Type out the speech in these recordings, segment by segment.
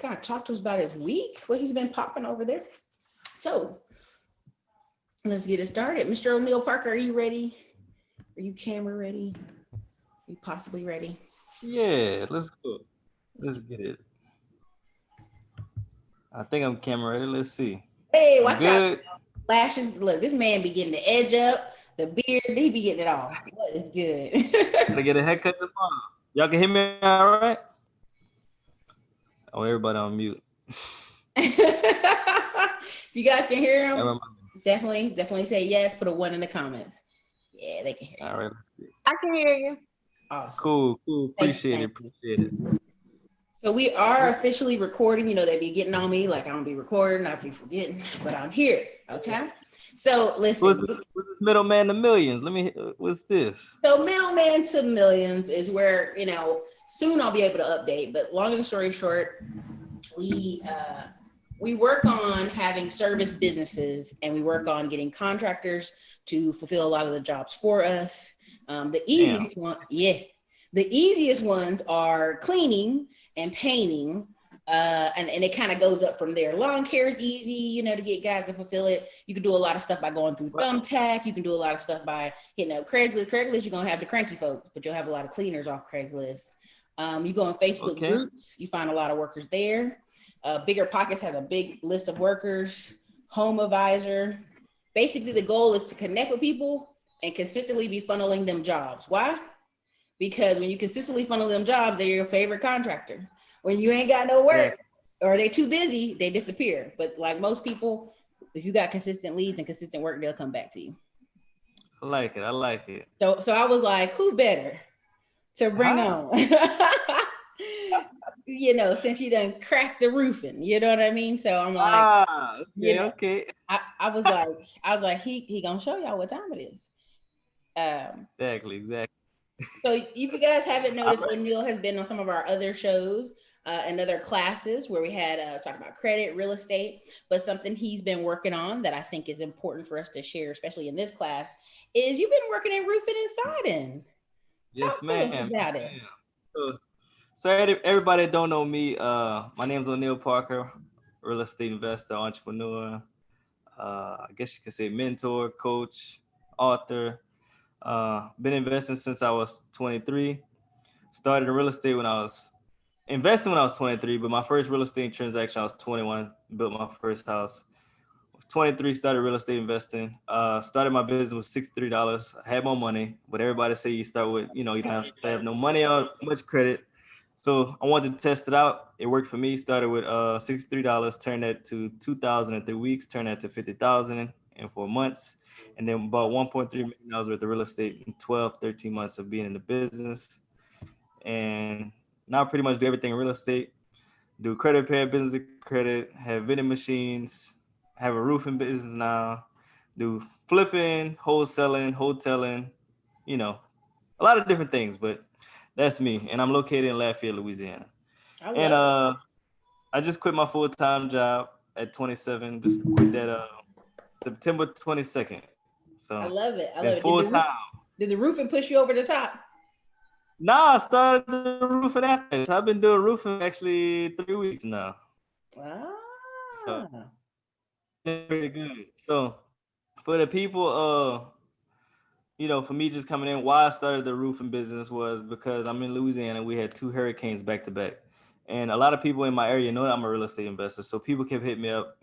kind of talk to us about his week, what he's been popping over there. So let's get it started. Mr. O'Neil Parker, are you ready? Are you camera ready? Are you possibly ready? Yeah, let's go. Let's get it. I think I'm camera ready. Let's see. Hey, I'm watch out. good. Lashes. Look, this man be getting the edge up, the beard, he be getting it all. What is Gotta good? get a haircut tomorrow. Y'all can hear me all right? Oh, everybody on mute. If you guys can hear him, Everybody- definitely say yes. Put a 1 in the comments. Yeah, they can hear All you. right, let's see. I can hear you. Awesome. Cool. Thank you, Appreciate it. thank you. Appreciate it. So we are officially recording. You know, they be getting on me like I don't be recording, I be forgetting, but I'm here. Okay. So listen. What's this middleman to millions? What's this? So middleman to millions is where, soon I'll be able to update. But long story short, we work on having service businesses, and we work on getting contractors to fulfill a lot of the jobs for us. The easiest ones are cleaning and painting. And it kind of goes up from there. Lawn care is easy, to get guys to fulfill it. You can do a lot of stuff by going through Thumbtack. You can do a lot of stuff by hitting up Craigslist. Craigslist, you're going to have the cranky folks, but you'll have a lot of cleaners off Craigslist. You go on Facebook groups, you find a lot of workers there. Bigger Pockets has a big list of workers. Home Advisor. Basically, the goal is to connect with people and consistently be funneling them jobs. Why? Because when you consistently funnel them jobs, they're your favorite contractor. When you ain't got no work or they too busy, they disappear. But like most people, if you got consistent leads and consistent work, they'll come back to you. I like it. So I was like, who better to bring on? Since you done cracked the roofing, you know what I mean? So I'm like, okay. I was like, he gonna show y'all what time it is. Exactly. So if you guys haven't noticed, O'Neil has been on some of our other shows and other classes where we had talk about credit, real estate, but something he's been working on that I think is important for us to share, especially in this class, is you've been working in roofing and siding. Yes, ma'am. Talk to us about it. So everybody that don't know me, my name's O'Neil Parker, real estate investor, entrepreneur, I guess you could say mentor, coach, author. Been investing since I was 23. Started in real estate investing when I was 23, but my first real estate transaction, I was 21, built my first house. I was 23, started real estate investing. Started my business with $63. I had more money, but everybody say you start with, you don't have to have no money or much credit. So I wanted to test it out. It worked for me. Started with $63, turned that to $2,000 in 3 weeks, turned that to $50,000 in 4 months, and then bought $1.3 million worth of real estate in 12, 13 months of being in the business. And now I pretty much do everything in real estate. Do credit repair, business credit, have vending machines, have a roofing business now, do flipping, wholesaling, hoteling, a lot of different things, but that's me. And I'm located in Lafayette, Louisiana. And I just quit my full-time job at 27. Just quit that September 22nd. So I love it. Been full-time. Did the roofing push you over the top? Nah, I started the roofing after. So I've been doing roofing actually 3 weeks now. So pretty good. So for the people, for me just coming in, why I started the roofing business was because I'm in Louisiana. We had 2 hurricanes back to back. And a lot of people in my area know that I'm a real estate investor. So people kept hitting me up,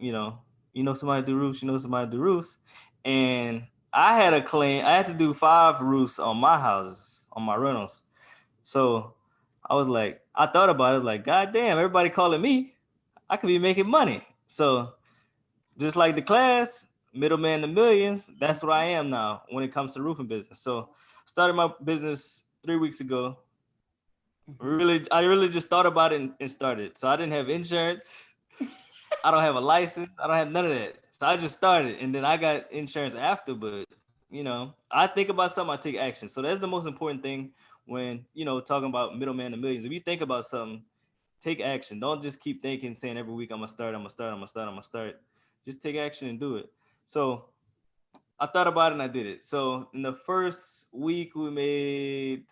somebody do roofs, somebody do roofs. And I had to do 5 roofs on my houses, on my rentals. So I thought about it, like, God damn, everybody calling me. I could be making money. So just like the class, middleman to millions, that's what I am now when it comes to roofing business. So started my business 3 weeks ago. I really just thought about it and started. So I didn't have insurance. I don't have a license. I don't have none of that. So I just started, and then I got insurance after. But I think about something, I take action. So that's the most important thing when talking about middleman to millions. If you think about something, take action. Don't just keep thinking, saying every week I'm gonna start. Just take action and do it. So I thought about it and I did it. So in the first week we made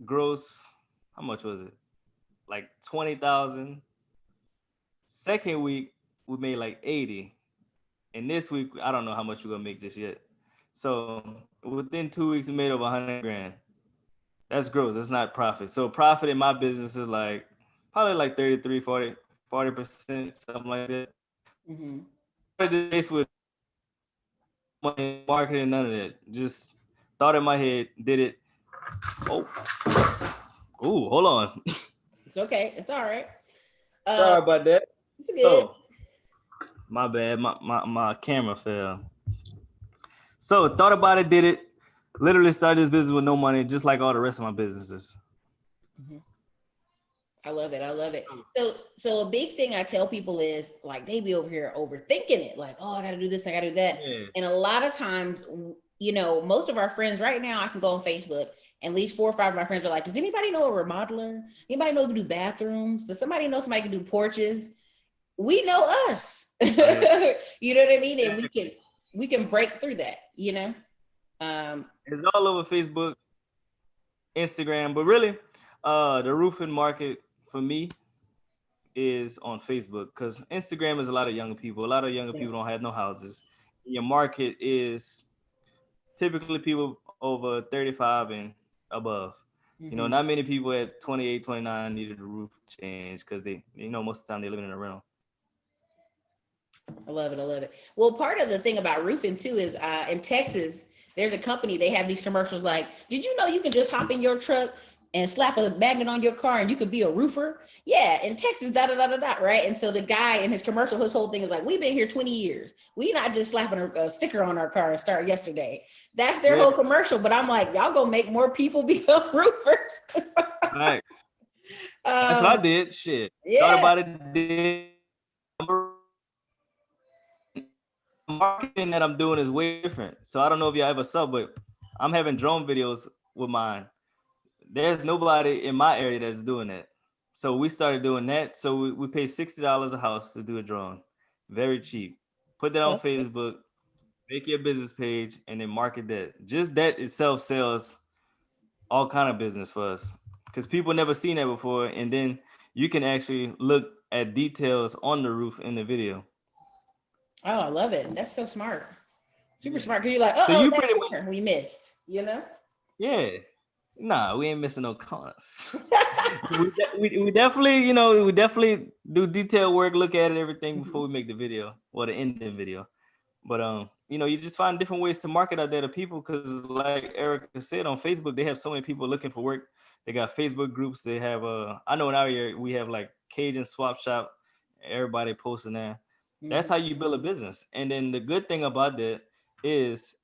gross, how much was it? Like 20,000. Second week, we made like 80. And this week, I don't know how much we're gonna make just yet. So within 2 weeks, we made over 100 grand. That's gross. That's not profit. So profit in my business is like probably like 33, 40%, something like that. Mm-hmm. Started this with money, marketing, none of that. Just thought in my head, did it. Oh, hold on. It's okay. It's all right. Sorry about that. It's good. So, my bad. My camera fell. So thought about it, did it. Literally started this business with no money, just like all the rest of my businesses. Mm-hmm. I love it. I love it. So a big thing I tell people is like they be over here overthinking it. Like, oh, I got to do this, I got to do that. Yeah. And a lot of times, you know, most of our friends right now, I can go on Facebook. At least 4 or 5 of my friends are like, does anybody know a remodeler? Anybody know who can do bathrooms? Does somebody know somebody can do porches? We know us. Right. You know what I mean? And we can break through that, you know? It's all over Facebook, Instagram, but really, the roofing market for me is on Facebook because Instagram is a lot of younger people. A lot of younger people don't have no houses. Your market is typically people over 35 and above. Mm-hmm. You know, not many people at 28, 29 needed a roof change because they, you know, most of the time they're living in a rental. I love it. I love it. Well, part of the thing about roofing too is in Texas, there's a company, they have these commercials like, did you know you can just hop in your truck and slap a magnet on your car and you could be a roofer? Yeah, in Texas, right? And so the guy in his commercial, his whole thing is like, we've been here 20 years. We not just slapping a sticker on our car and start yesterday. That's their whole commercial. But I'm like, y'all gonna make more people become roofers. Nice. That's what I did. Shit. Yeah. Thought about it. Did. Marketing that I'm doing is way different. So I don't know if y'all ever saw, but I'm having drone videos with mine. There's nobody in my area that's doing that. So we started doing that. So we pay $60 a house to do a drone. Very cheap. Put that on Facebook, make your business page, and then market that. Just that itself sells all kind of business for us. Because people never seen that before. And then you can actually look at details on the roof in the video. Oh, I love it. That's so smart. Super smart. Because you're like, oh, so you pretty much we missed, you know? Yeah. Nah, we ain't missing no corners. we definitely, you know, we definitely do detail work, look at it, everything before we make the video or the ending video. But you know, you just find different ways to market out there to people because, like Erica said, on Facebook they have so many people looking for work. They got Facebook groups. They have I know in our area we have like Cajun Swap Shop. Everybody posting there. That's how you build a business. And then the good thing about that is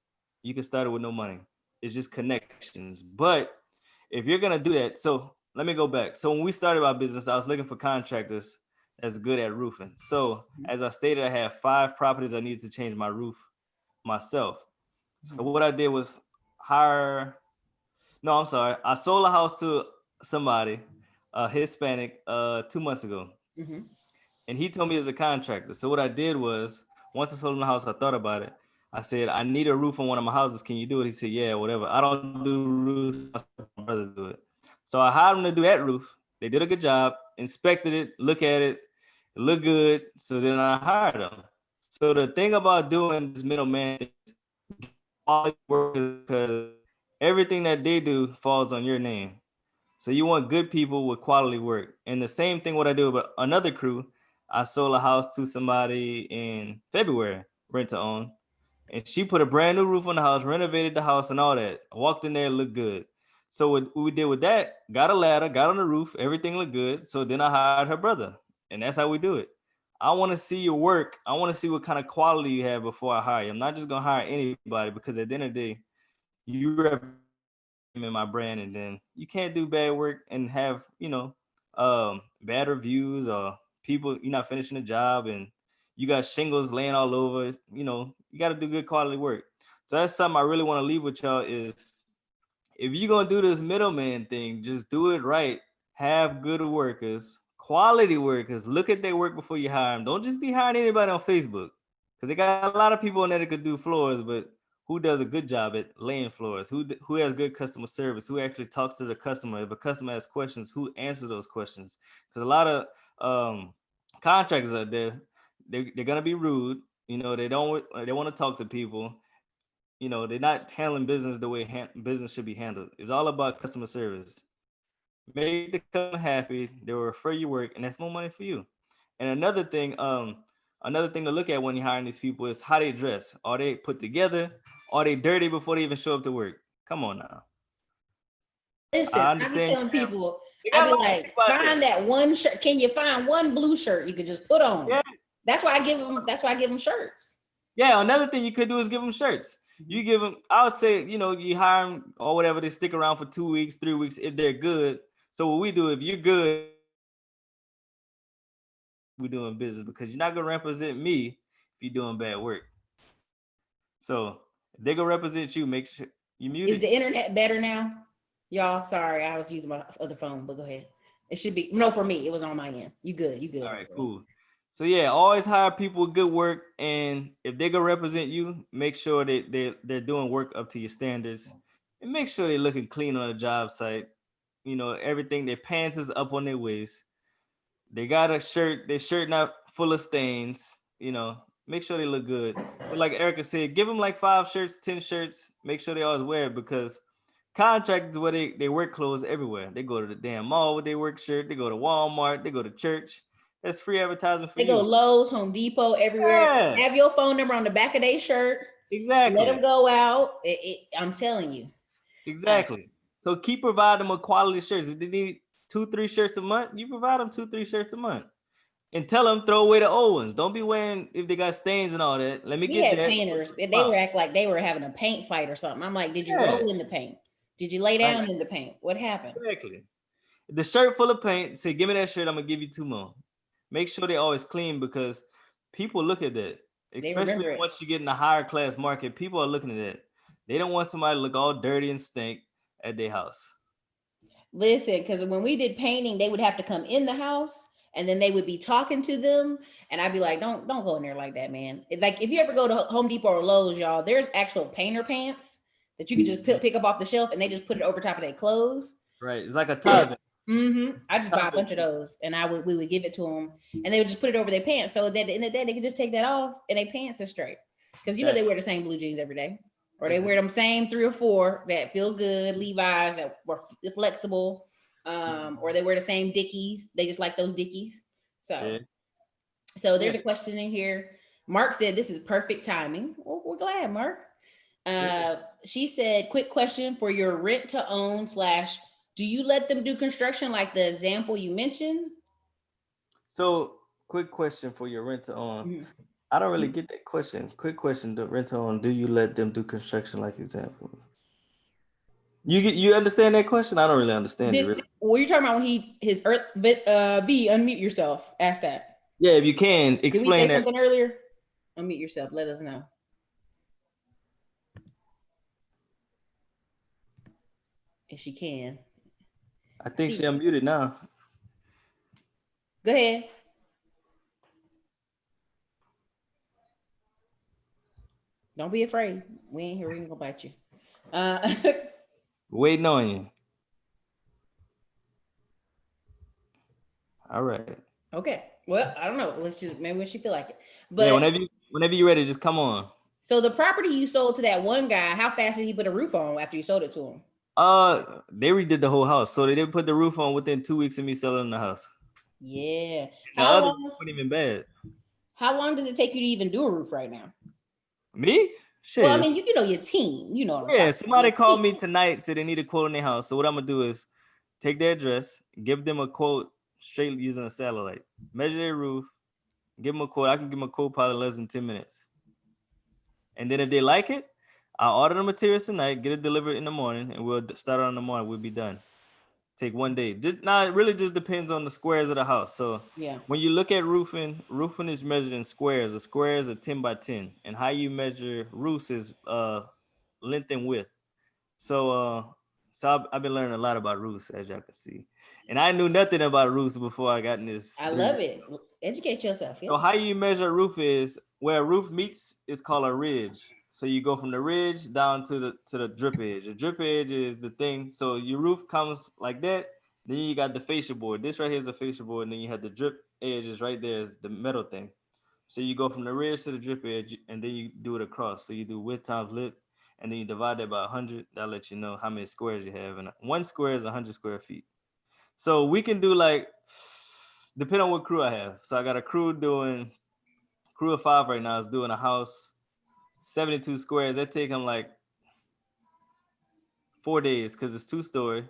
you can start it with no money. It's just connections. But if you're gonna do that, so let me go back. So when we started our business, I was looking for contractors that's good at roofing. So as I stated, I have 5 properties I needed to change my roof myself. So what I did was I sold a house to somebody, Hispanic, 2 months ago. Mm-hmm. And he told me as a contractor. So what I did was, once I sold him the house, I thought about it. I said, I need a roof on one of my houses. Can you do it? He said, yeah, whatever. I don't do roofs. My brother do it. So I hired him to do that roof. They did a good job, inspected it, look at it, it looked good. So then I hired them. So the thing about doing this middleman thing is quality work because everything that they do falls on your name. So you want good people with quality work. And the same thing what I do with another crew. I sold a house to somebody in February, rent to own. And she put a brand new roof on the house, renovated the house and all that. I walked in there, it looked good. So what we did with that, got a ladder, got on the roof, everything looked good. So then I hired her brother. And that's how we do it. I want to see your work. I want to see what kind of quality you have before I hire you. I'm not just going to hire anybody because at the end of the day, you represent in my brand, and then you can't do bad work and have, you know, bad reviews or people, you're not finishing the job and you got shingles laying all over. You know, you got to do good quality work. So that's something I really want to leave with y'all is if you're going to do this middleman thing, just do it right. Have good workers, quality workers. Look at their work before you hire them. Don't just be hiring anybody on Facebook because they got a lot of people on there that could do floors, but who does a good job at laying floors? Who has good customer service? Who actually talks to the customer? If a customer has questions, who answers those questions? Because a lot of contractors out there, they're gonna be rude. You know, they want to talk to people. You know, they're not handling business the way business should be handled. It's all about customer service. Make the customer happy. They will refer you work, and that's more money for you. And another thing to look at when you're hiring these people is how they dress. Are they put together? Are they dirty before they even show up to work? Come on now. Listen, I be telling people, I be like, find that one shirt. Can you find one blue shirt you could just put on? Yeah. That's why I give them shirts. Yeah, another thing you could do is give them shirts. You give them, I would say, you know, you hire them or whatever, they stick around for 2 weeks, 3 weeks if they're good. So what we do, if you're good, we're doing business, because you're not gonna represent me if you're doing bad work. So if they're gonna represent you, make sure you mute it. Is the internet better now? Y'all, sorry, I was using my other phone, but go ahead. It should be, no, for me, it was on my end. You good. All right, cool. So yeah, always hire people with good work, and if they're gonna represent you, make sure that they're doing work up to your standards, and make sure they're looking clean on the job site. You know, everything, their pants is up on their waist. They got a shirt, their shirt not full of stains, you know, make sure they look good. But like Erica said, give them like 5 shirts, 10 shirts, make sure they always wear it, because contractors wear they work clothes everywhere. They go to the damn mall with their work shirt, they go to Walmart, they go to church. That's free advertisement for you. They go Lowe's, Home Depot, everywhere. Yeah. Have your phone number on the back of their shirt. Exactly. Let them go out. I'm telling you. Exactly. So keep providing them a quality shirts. If they need 2-3 shirts a month, you provide them 2-3 shirts a month. And tell them throw away the old ones. Don't be wearing if they got stains and all that. Let me get that. Painters. They were act like they were having a paint fight or something. I'm like, did you roll in the paint? Did you lay down in the paint? What happened? Exactly. The shirt full of paint, say, give me that shirt, I'm gonna give you 2 more. Make sure they're always clean, because people look at that. Especially once you get in the higher class market, people are looking at that. They don't want somebody to look all dirty and stink at their house. Listen, because when we did painting, they would have to come in the house, and then they would be talking to them, and I'd be like, don't go in there like that, man. Like, if you ever go to Home Depot or Lowe's, y'all, there's actual painter pants that you can just pick up off the shelf, and they just put it over top of their clothes. Right, it's like a towel. I just buy a bunch of those, and we would give it to them, and they would just put it over their pants, so that in the day they could just take that off, and their pants are straight. Because you know they wear the same blue jeans every day, or they wear them same 3 or 4 that feel good, Levi's that were flexible, or they wear the same Dickies. They just like those Dickies. So there's a question in here. Mark said this is perfect timing. Well, we're glad, Mark. She said, quick question for your rent to own / do you let them do construction like the example you mentioned? So, quick question for your rent to own. I don't really get that question. Quick question, the rent to own, do you let them do construction like example? You understand that question? I don't really understand it. Really. What are you talking about when his earth V, unmute yourself. Ask that. Yeah, if you can explain that. Something earlier? Unmute yourself. Let us know. If she can. I think she unmuted now. Go ahead. Don't be afraid. We ain't here. We ain't gonna bite you. Waiting on you. All right. Okay. Well, I don't know. Let's just maybe when she feel like it. But yeah, whenever you're ready, just come on. So the property you sold to that one guy, how fast did he put a roof on after you sold it to him? They redid the whole house, so they didn't put the roof on within 2 weeks of me selling the house. Yeah. The other wasn't even bad. How long does it take you to even do a roof right now? Me? Shit. Well, I mean, you know your team. You know. Yeah, somebody called me tonight, said they need a quote on their house. So what I'm gonna do is take their address, give them a quote straight using a satellite, measure their roof, give them a quote. I can give them a quote probably less than 10 minutes. And then if they like it, I'll order the materials tonight, get it delivered in the morning, and we'll start on in the morning. We'll be done. Take 1 day. Now it really just depends on the squares of the house. So yeah, when you look at roofing is measured in squares. A square is a 10 by 10, and how you measure roofs is length and width. So I've been learning a lot about roofs, as y'all can see, and I knew nothing about roofs before I got in this. I love it. Educate yourself. Yeah. So how you measure a roof is where a roof meets is called a ridge. So you go from the ridge down to the drip edge. The drip edge is the thing. So your roof comes like that. Then you got the fascia board. This right here is the fascia board. And then you have the drip edge is right there is the metal thing. So you go from the ridge to the drip edge, and then you do it across. So you do width times length, and then you divide that by 100. That'll let you know how many squares you have. And one square is 100 square feet. So we can do like, depending on what crew I have. So I got a crew of 5 right now is doing a house, 72 squares. That take them like 4 days because it's 2-story.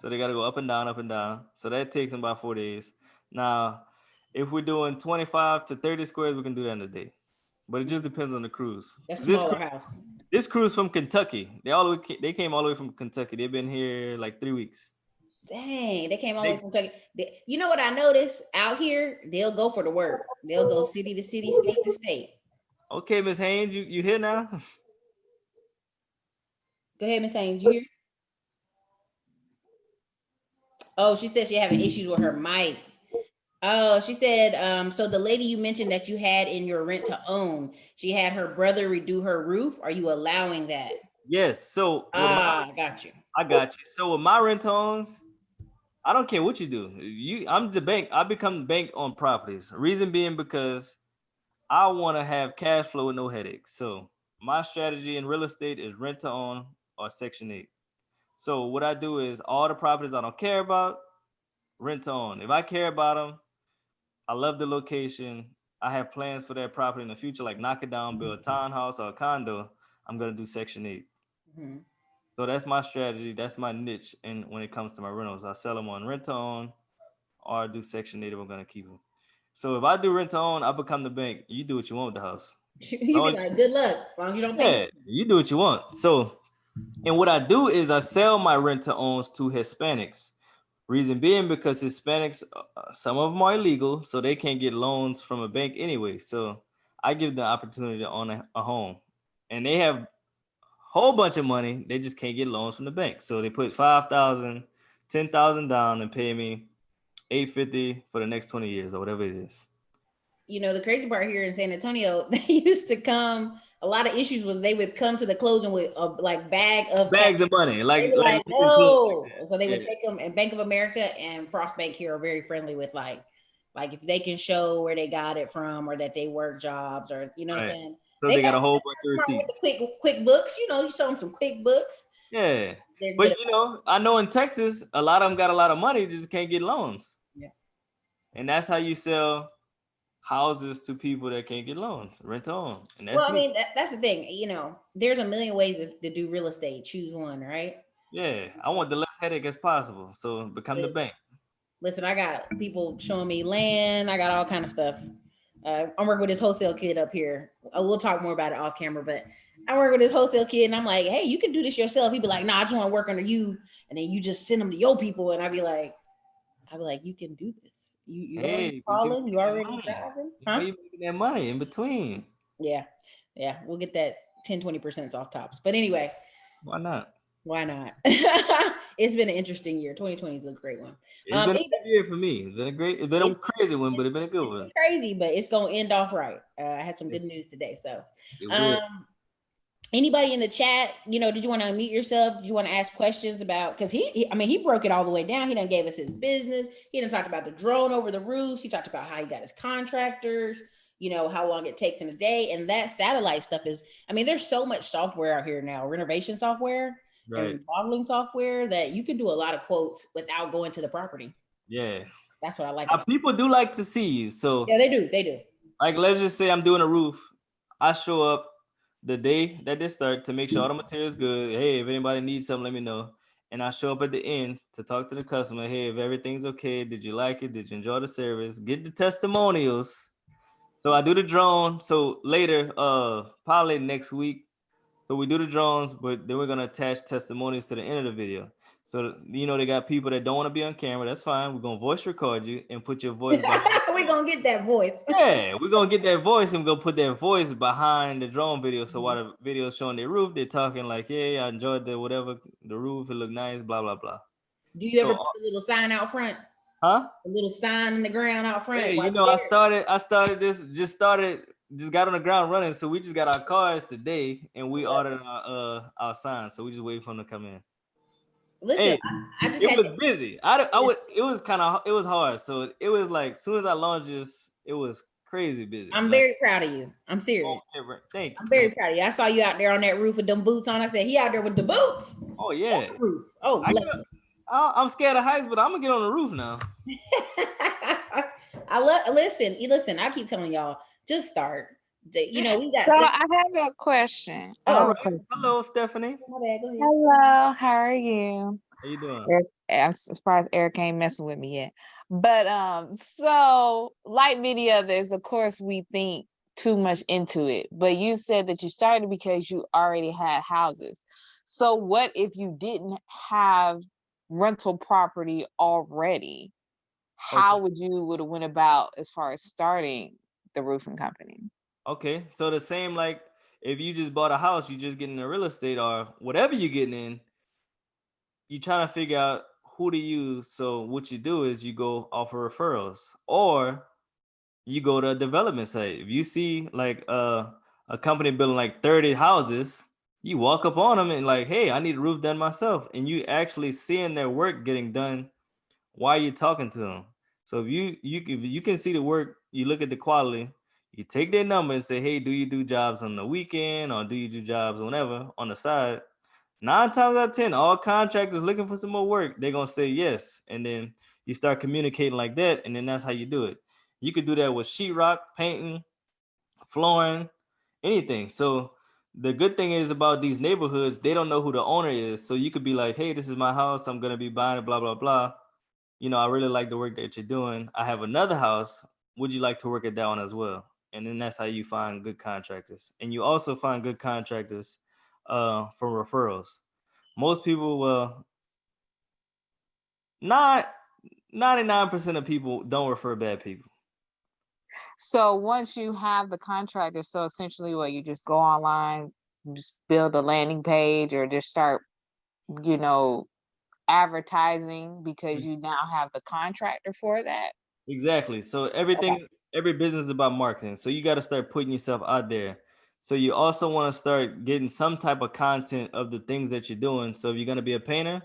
So they got to go up and down, up and down. So that takes them about 4 days. Now, if we're doing 25 to 30 squares, we can do that in a day. But it just depends on the cruise. That's smaller house. This crew's from Kentucky. They came all the way from Kentucky. They've been here like 3 weeks. Dang, they came all the way from Kentucky. You know what I noticed out here? They'll go for the work. They'll go city to city, state to state. Okay, Miss Haynes, you here now? Go ahead, Miss Haynes. You here? Oh, she said she having issues with her mic. Oh, she said, so the lady you mentioned that you had in your rent to own, she had her brother redo her roof. Are you allowing that? Yes. So I got you. I got you. So with my rent to owns, I don't care what you do. I'm the bank. I become the bank on properties. Reason being because I want to have cash flow with no headaches. So my strategy in real estate is rent to own or Section 8. So what I do is all the properties I don't care about, rent to own. If I care about them, I love the location, I have plans for that property in the future, like knock it down, build a townhouse or a condo, I'm going to do Section 8. Mm-hmm. So that's my strategy. That's my niche. And when it comes to my rentals, I sell them on rent to own or do Section 8 if I'm going to keep them. So if I do rent to own, I become the bank. You do what you want with the house. You be like, good luck. As long as you don't pay. Yeah, you do what you want. So, and what I do is I sell my rent to owns to Hispanics. Reason being because Hispanics, some of them are illegal, so they can't get loans from a bank anyway. So I give them the opportunity to own a home. And they have a whole bunch of money. They just can't get loans from the bank. So they put $5,000, $10,000 down and pay me $850 for the next 20 years or whatever it is. You know, the crazy part here in San Antonio, they used to come. A lot of issues was they would come to the closing with a bags of money, like no. So they would take them. And Bank of America and Frost Bank here are very friendly with like if they can show where they got it from or that they work jobs or what I'm saying. So they got a whole bunch of receipts. Quick books, you show them some quick books. Yeah, but I know in Texas, a lot of them got a lot of money, just can't get loans. Yeah, and that's how you sell houses to people that can't get loans, rent on. And that's that's the thing. There's a million ways to do real estate. Choose one, right? Yeah, I want the less headache as possible. So become the bank. Listen, I got people showing me land. I got all kind of stuff. I'm working with this wholesale kid up here. We'll talk more about it off camera, but I work with this wholesale kid and I'm like, hey, you can do this yourself. He'd be like, nah, I just want to work under you. And then you just send them to your people. And I'd be like, you can do this. You already calling? You already driving? Huh? You making that money in between. Yeah. We'll get that 10-20% off tops. But anyway. Why not? It's been an interesting year. 2020 is a great one. It's been a good year for me. It's been a crazy one, but it's been a good one. Crazy, but it's gonna end off right. I had some good news today. So anybody in the chat, did you want to unmute yourself? Did you want to ask questions about, because he broke it all the way down. He done gave us his business. He done talked about the drone over the roofs. He talked about how he got his contractors, how long it takes in a day. And that satellite stuff is, there's so much software out here now, renovation software and modeling software, that you can do a lot of quotes without going to the property. Yeah. That's what I like. People do like to see you. So yeah, they do. Like, let's just say I'm doing a roof. I show up the day that they start to make sure all the material is good. Hey, if anybody needs something, let me know. And I show up at the end to talk to the customer. Hey, if everything's okay, did you like it? Did you enjoy the service? Get the testimonials. So I do the drone. So later, probably next week. So we do the drones, but then we're gonna attach testimonials to the end of the video. So they got people that don't want to be on camera. That's fine. We're gonna voice record you and put your voice behind. We're gonna get that voice. Yeah, we're gonna get that voice and we're gonna put that voice behind the drone video. So while the video is showing their roof, they're talking like, yeah, I enjoyed the roof, it looked nice, blah blah blah. Do you ever put a little sign out front? Huh? A little sign in the ground out front. Hey, just got on the ground running. So we just got our cars today and we ordered our signs. So we just waiting for them to come in. Listen, Hey, I just it had was to, busy. It was hard. So it was like, as soon as I launched this, it was crazy busy. I'm Like, very proud of you. I'm oh, serious. thank I'm you. very proud of you. I saw you out there on that roof with them boots on. I said, he out there with the boots Oh on yeah. the roof. Oh, I bless get, him. I'm scared of heights, but I'm gonna get on the roof now. Listen, I keep telling y'all, just start. You know, we got So some. I have a question. I All have a right. question. Hello, Stephanie. My bad, go ahead. Hello, how are you? How you doing? I'm surprised Eric ain't messing with me yet. But so like many others, of course, we think too much into it. But you said that you started because you already had houses. So what if you didn't have rental property already? Okay. How would have went about as far as starting the roofing company? Okay. So the same, like, if you just bought a house, you just getting into real estate or whatever you're getting in, you trying to figure out who to use. So what you do is you go offer referrals, or you go to a development site. If you see like a company building like 30 houses, you walk up on them and like, hey, I need a roof done myself. And you actually seeing their work getting done while you're talking to them. So if you can see the work, you look at the quality, you take their number and say, hey, do you do jobs on the weekend or do you do jobs whenever on the side? 9 times out of 10, all contractors looking for some more work, they're gonna say yes. And then you start communicating like that, and then that's how you do it. You could do that with sheetrock, painting, flooring, anything. So the good thing is about these neighborhoods, they don't know who the owner is. So you could be like, hey, this is my house, I'm gonna be buying it, blah, blah, blah. You know, I really like the work that you're doing. I have another house. Would you like to work at that one as well? And then that's how you find good contractors. And you also find good contractors from referrals. Most people, not 99% of people don't refer bad people. So once you have the contractor, so essentially what you just go online, just build a landing page or just start, you know, advertising because you now have the contractor for that. Exactly. So Okay. every business is about marketing. So you got to start putting yourself out there. So you also want to start getting some type of content of the things that you're doing. So if you're going to be a painter,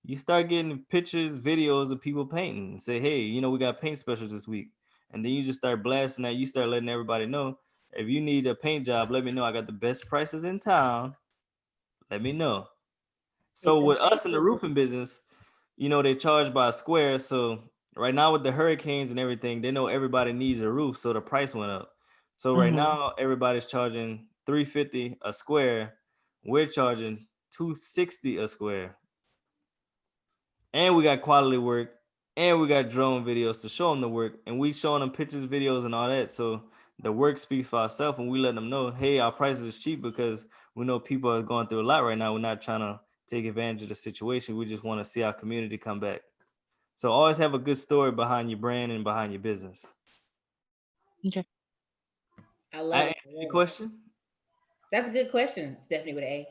you start getting pictures, videos of people painting and say, hey, you know, we got paint specials this week. And then you just start blasting that. You start letting everybody know, if you need a paint job, let me know. I got the best prices in town. Let me know. Hit So them with us in the Facebook groups. roofing business, you know, they charge by square. So right now with the hurricanes and everything, they know everybody needs a roof. So the price went up. So right Mhm. now everybody's charging $350 a square. We're charging $260 a square. And we got quality work, and we got drone videos to show them the work, and we showing them pictures, videos, and all that. So the work speaks for itself, and we let them know, hey, our prices is cheap because we know people are going through a lot right now. We're not trying to take advantage of the situation. We just want to see our community come back. So always have a good story behind your brand and behind your business. Okay. I I love it. answered I your love it. question. That's a good question, Stephanie with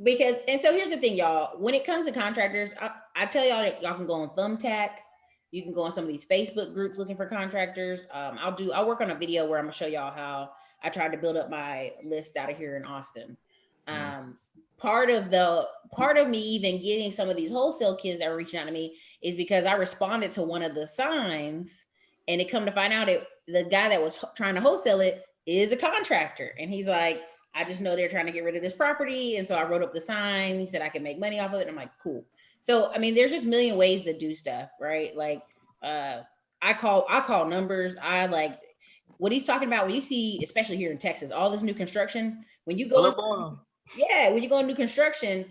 because, and so here's the thing, y'all. When it comes to contractors, I tell y'all that y'all can go on Thumbtack. You can go on some of these Facebook groups looking for contractors. I'll work on a video where I'm gonna show y'all how I tried to build up my list out of here in Austin. Um, part of me even getting some of these wholesale kids that are reaching out to me is because I responded to one of the signs, and it come to find out the guy that was trying to wholesale it is a contractor, and he's like, I just know they're trying to get rid of this property, and so I wrote up the sign. He said I can make money off of it, and I'm like, cool. So I mean, there's just a million ways to do stuff, right? Like, I call numbers. I like what he's talking about. When you see, especially here in Texas, all this new construction, when you go, when you go into new construction,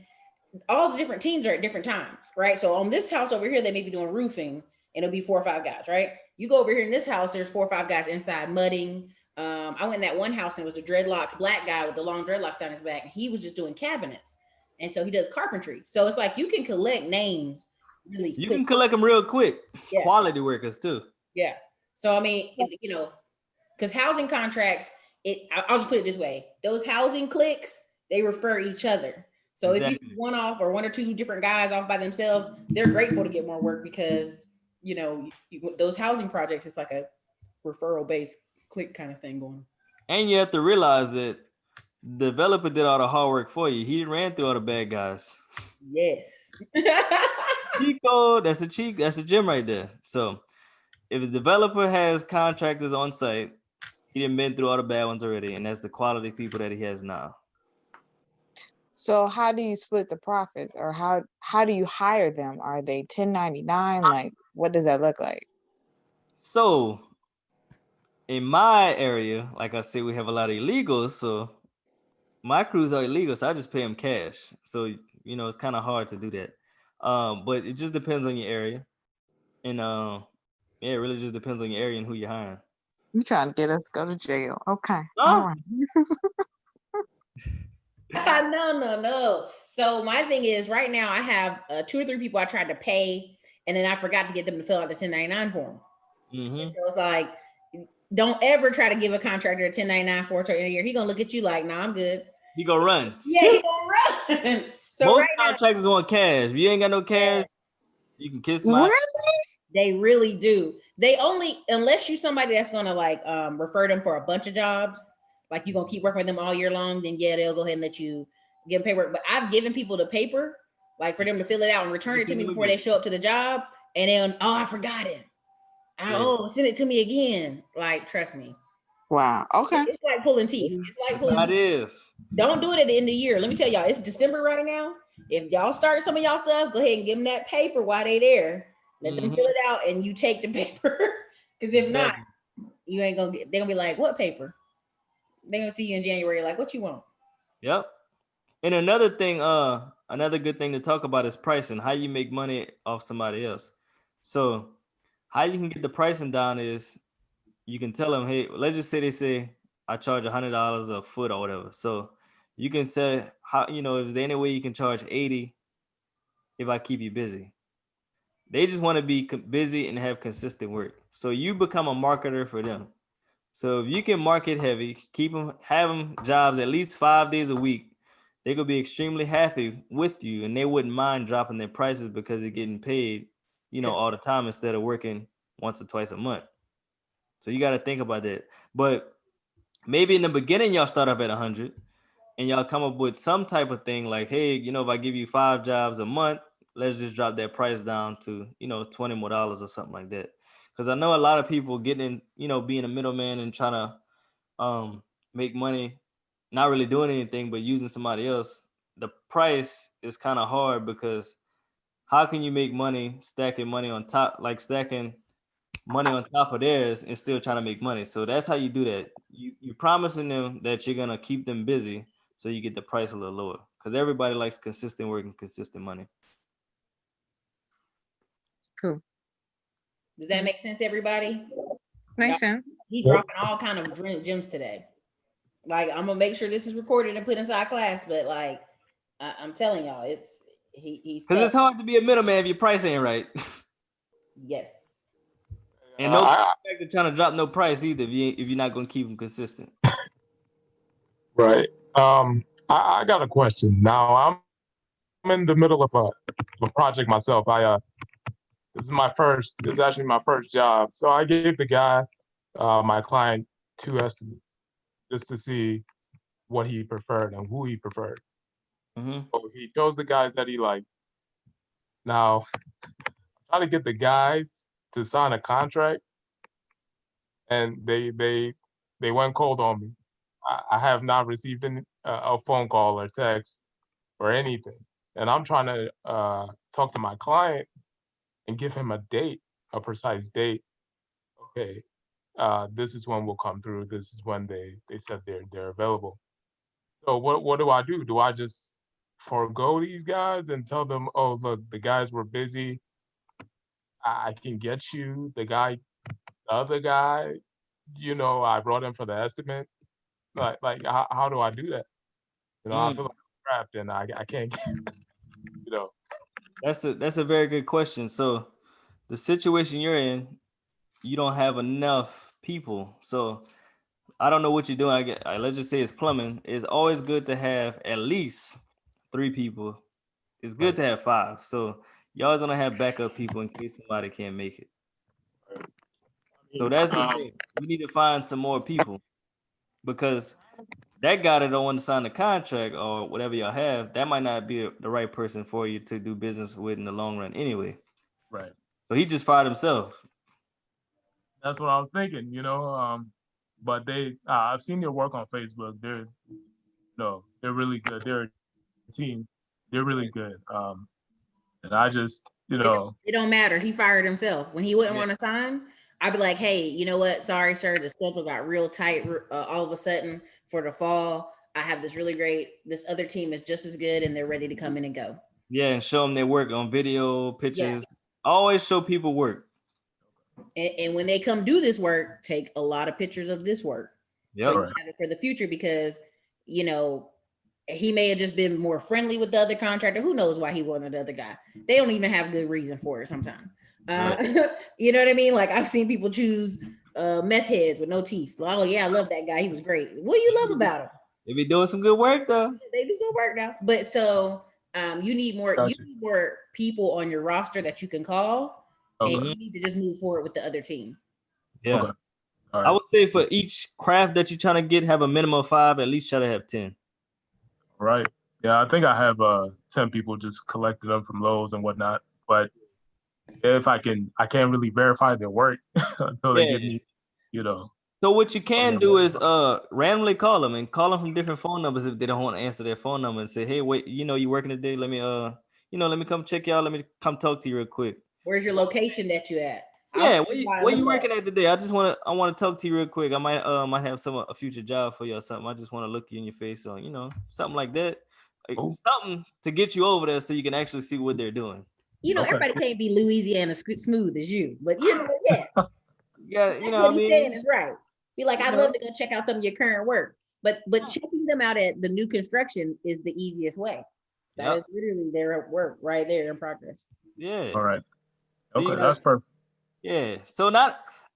all the different teams are at different times, right? So on this house over here, they may be doing roofing, and it'll be 4 or 5 guys, right? You go over here in this house, there's 4 or 5 guys inside mudding. I went in that one house and it was a dreadlocks black guy with the long dreadlocks down his back. And he was just doing cabinets, and so he does carpentry. So it's like you can collect names really You quick. can collect them real quick. Yeah. Quality workers too. Yeah. So I mean, because housing contracts, I'll just put it this way: those housing cliques, they refer each other. So if you see one off or one or two different guys off by themselves, they're grateful to get more work because those housing projects, it's like a referral based click kind of thing going. And you have to realize that the developer did all the hard work for you. He ran through all the bad guys. Yes. Chico, that's a gym right there. So if a developer has contractors on site, he didn't been through all the bad ones already, and that's the quality people that he has now. So how do you split the profits, or how do you hire them? Are they 1099? Like, what does that look like? So in my area, like I said, we have a lot of illegals. So my crews are illegal, so I just pay them cash. So it's kind of hard to do that. But it just depends on your area, and yeah, it really just depends on your area and who you're hiring. You trying to get us to go to jail? Okay, Huh? all right. No. So my thing is, right now I have 2 or 3 people I tried to pay, and then I forgot to get them to fill out the 1099 form. Mm-hmm. So it's like, don't ever try to give a contractor a 1099 for a year. He gonna look at you like, nah, I'm good. He gonna run. Yeah, he gonna run. So most right contractors want cash. If you ain't got no cash, you can kiss my. Really? They really do. They only, unless you somebody that's gonna like refer them for a bunch of jobs, like you're gonna keep working with them all year long, then yeah, they'll go ahead and let you give them paperwork. But I've given people the paper, like for them to fill it out and return it to me before they show up to the job, and then I forgot it. Send it to me again. Like, trust me. Wow. Okay. It's like pulling teeth. It's like pulling teeth. Don't do it at the end of the year. Let me tell y'all, it's December right now. If y'all start some of y'all stuff, go ahead and give them that paper while they there. Let them fill it out, and you take the paper. Because if not, you ain't gonna get. They're gonna be like, "What paper?" They're gonna see you in January, like, "What you want?" Yep. And another thing, another good thing to talk about is pricing. How you make money off somebody else. So, how you can get the pricing down is you can tell them, hey, let's just say they say I charge $100 a foot or whatever. So you can say how if there's any way you can charge 80 if I keep you busy. They just want to be busy and have consistent work. So you become a marketer for them. So if you can market heavy, have them jobs at least 5 days a week, they could be extremely happy with you, and they wouldn't mind dropping their prices because they're getting paid, all the time instead of working once or twice a month. So you got to think about that. But maybe in the beginning, y'all start off at 100 and y'all come up with some type of thing like, hey, if I give you 5 jobs a month, let's just drop that price down to, $20 more or something like that. Because I know a lot of people getting being a middleman and trying to make money, not really doing anything, but using somebody else. The price is kind of hard because how can you make money stacking money on top, like stacking money on top of theirs and still trying to make money? So that's how you do that. You're promising them that you're going to keep them busy so you get the price a little lower, because everybody likes consistent work and consistent money. Cool. Does that make sense, everybody? Makes sense. He's dropping all kind of gems today. Like, I'm gonna make sure this is recorded and put inside class, but like, I'm telling y'all, he's because it's hard to be a middleman if your price ain't right. Yes. And no contractor trying to drop no price either if you're not gonna keep them consistent. Right. I got a question. Now I'm in the middle of a project myself. This is actually my first job. So I gave the guy, my client, 2 estimates just to see what he preferred and who he preferred. So he chose the guys that he liked. Now, try to get the guys to sign a contract, and they went cold on me. I have not received a phone call or text or anything, and I'm trying to talk to my client and give him a precise date. Okay, this is when we'll come through. This is when they said they're available. So what do I do? Do I just forego these guys and tell them, oh look, the guys were busy. I can get you the other guy. I brought him for the estimate. Like how do I do that? I feel like I'm trapped and I can't. That's a very good question. So the situation you're in, you don't have enough people. So I don't know what you're doing. Let's just say it's plumbing. It's always good to have at least 3 people. It's good to have 5. So you always gonna have backup people in case somebody can't make it. So that's the thing. We need to find some more people, because that guy that don't want to sign the contract or whatever y'all have, that might not be the right person for you to do business with in the long run anyway. Right. So he just fired himself. That's what I was thinking, but I've seen their work on Facebook. They're really good. They're a team. They're really good. And I just, it don't matter. He fired himself when he wouldn't want to sign. I'd be like, hey, you know what? Sorry, sir. The schedule got real tight all of a sudden for the fall. I have this this other team is just as good and they're ready to come in and go. Yeah, and show them their work on video, pictures. Yeah. Always show people work. And when they come do this work, take a lot of pictures of this work. Yep. So you have it for the future because, he may have just been more friendly with the other contractor. Who knows why he wanted the other guy? They don't even have good reason for it sometimes. You know what I mean? Like I've seen people choose meth heads with no teeth. Oh yeah, I love that guy. He was great. What do you love about him? They be doing some good work though. They do good work now. But so you need more. Gotcha. You need more people on your roster that you can call, and you need to just move forward with the other team. Yeah. Okay. Right. I would say for each craft that you're trying to get, have a minimum of 5. At least try to have 10. Right. Yeah, I think I have 10 people just collected them from Lowe's and whatnot. But if I can't really verify their work until they give me, So what you can do is randomly call them from different phone numbers if they don't want to answer their phone number and say, hey, wait, you working today? Let me let me come check y'all. Let me come talk to you real quick. Where's your location that you at? Yeah, where you working at today? I want to talk to you real quick. I might have a future job for you or something. I just want to look you in your face or something like that. Something to get you over there so you can actually see what they're doing. Everybody can't be Louisiana smooth as you, but yeah. Yeah, what he's saying is right. Be like, I'd love to go check out some of your current work, but checking them out at the new construction is the easiest way. That is literally their work right there in progress. Yeah. All right. Okay, that's perfect. Yeah. So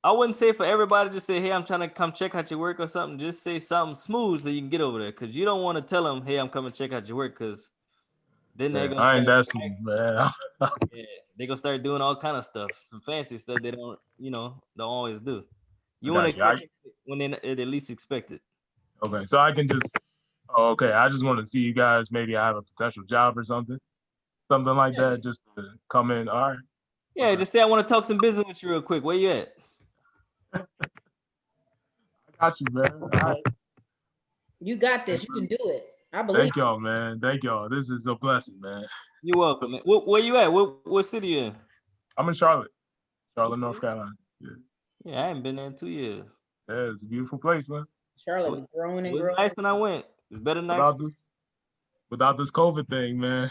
I wouldn't say for everybody just say, hey, I'm trying to come check out your work or something. Just say something smooth so you can get over there. Cause you don't want to tell them, hey, I'm coming to check out your work. Cause then they're gonna I ain't that smooth, man. They're gonna start doing all kind of stuff, some fancy stuff they don't always do. You want to get when they at least expect it. Okay, so I can just I just want to see you guys. Maybe I have a potential job or something like that, just to come in. All right. Yeah, just say I want to talk some business with you real quick. Where you at? I got you, man. All right. You got this. You can do it. I believe. Thank y'all, man. Thank y'all. This is a blessing, man. You're welcome, man. Where you at? What city you in? I'm in Charlotte, North Carolina. Yeah, I haven't been there in 2 years. Yeah, it's a beautiful place, man. Charlotte was growing and growing. It was nice when I went. It's better nice. Without this COVID thing, man,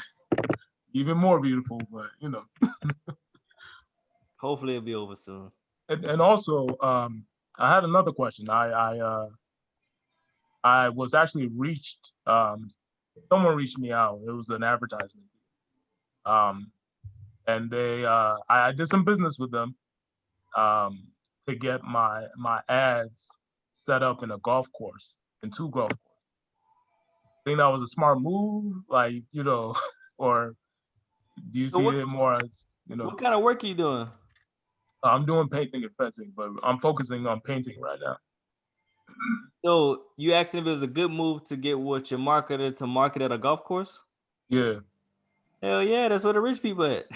even more beautiful. But hopefully it'll be over soon. And also, I had another question. I was actually reached. Someone reached me out. It was an advertisement. And I did some business with them. To get my ads set up in a golf course, in 2 golf courses. I think that was a smart move, or do you see it more as, What kind of work are you doing? I'm doing painting and fencing, but I'm focusing on painting right now. So you asked if it was a good move to get what your marketer to market at a golf course? Yeah. Hell yeah, that's where the rich people at.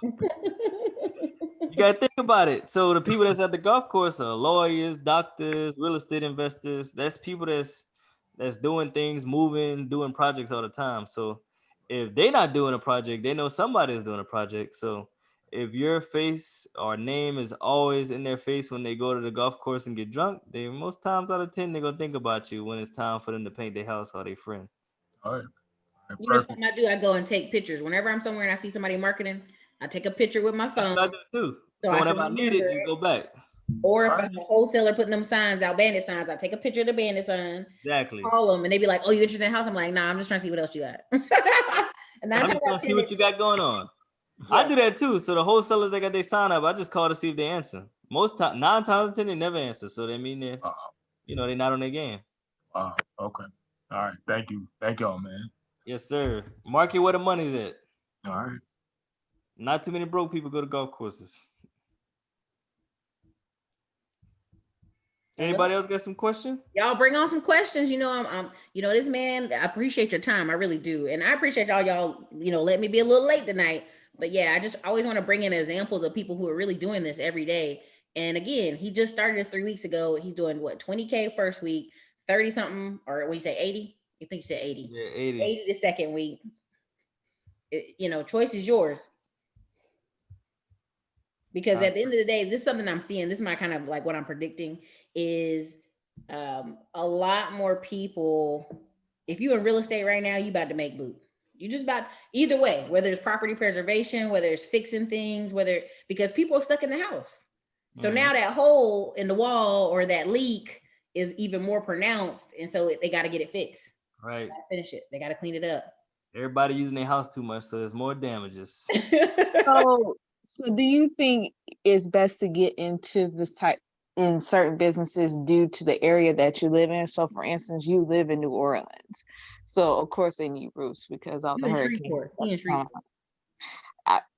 You gotta think about it. So the people that's at the golf course are lawyers, doctors, real estate investors. That's people that's doing things, moving, doing projects all the time. So if they're not doing a project, they know somebody is doing a project. So if your face or name is always in their face when they go to the golf course and get drunk, they most times out of 10 they're gonna think about you when it's time for them to paint their house or their friend. All right. You know something I do? I go and take pictures. Whenever I'm somewhere and I see somebody marketing, I take a picture with my phone. I do too. So whenever I need it, you go back. Or if I'm a wholesaler putting them signs out, bandit signs, I take a picture of the bandit sign. Exactly. Call them and they be like, "Oh, you interested in the house?" I'm like, "Nah, I'm just trying to see what else you got." And I'm just trying to see what you got going on. Yeah. I do that too. So the wholesalers that got their sign up, I just call to see if they answer. Most time, 9 times out of 10, they never answer. So they mean they're, they're not on their game. Wow. Okay. All right. Thank you. Thank y'all, man. Yes, sir. Market where the money's at. All right. Not too many broke people go to golf courses. Anybody else got some questions? Y'all bring on some questions. You know, I'm this man, I appreciate your time. I really do. And I appreciate y'all, let me be a little late tonight. But yeah, I just always want to bring in examples of people who are really doing this every day. And again, he just started this 3 weeks ago. He's doing what, 20K first week, 30 something, or what you say, 80? You think you said 80? Yeah, 80. 80 the second week. Choice is yours. Because at the end of the day, this is something I'm seeing. This is my kind of like what I'm predicting is a lot more people. If you're in real estate right now, you about to make loot. You just about either way, whether it's property preservation, whether it's fixing things, because people are stuck in the house. So now that hole in the wall or that leak is even more pronounced. And so they got to get it fixed. Right. Finish it. They got to clean it up. Everybody using their house too much, so there's more damages. So do you think it's best to get into this type in certain businesses due to the area that you live in? So for instance, you live in New Orleans. So of course they need roofs because all the hurricanes.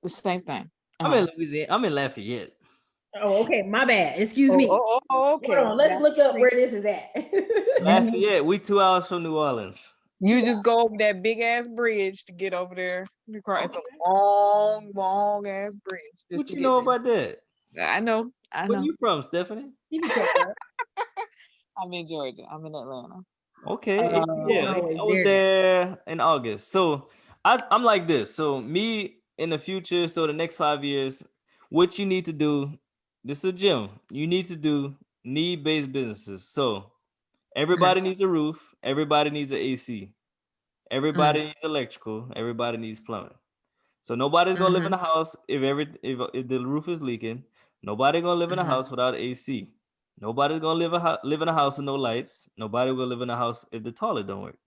The same thing. I'm in Louisiana. I'm in Lafayette. Oh, okay. My bad. Excuse me. Okay. Hold on. Let's look up where this is at. Lafayette. We 2 hours from New Orleans. You just go over that big ass bridge to get over there. It's a long, long ass bridge. What you know about that? I know. Where you from, Stephanie? I'm in Georgia. I'm in Atlanta. Okay. Yeah, I was there in August. So I'm like this. So me in the future, so the next 5 years, what you need to do, this is a gym. You need to do need-based businesses. So everybody needs a roof. Everybody needs an AC. Everybody needs electrical. Everybody needs plumbing. So nobody's gonna live in a house if the roof is leaking. Nobody gonna live in a house without AC. Nobody's gonna live in a house with no lights. Nobody will live in a house if the toilet don't work.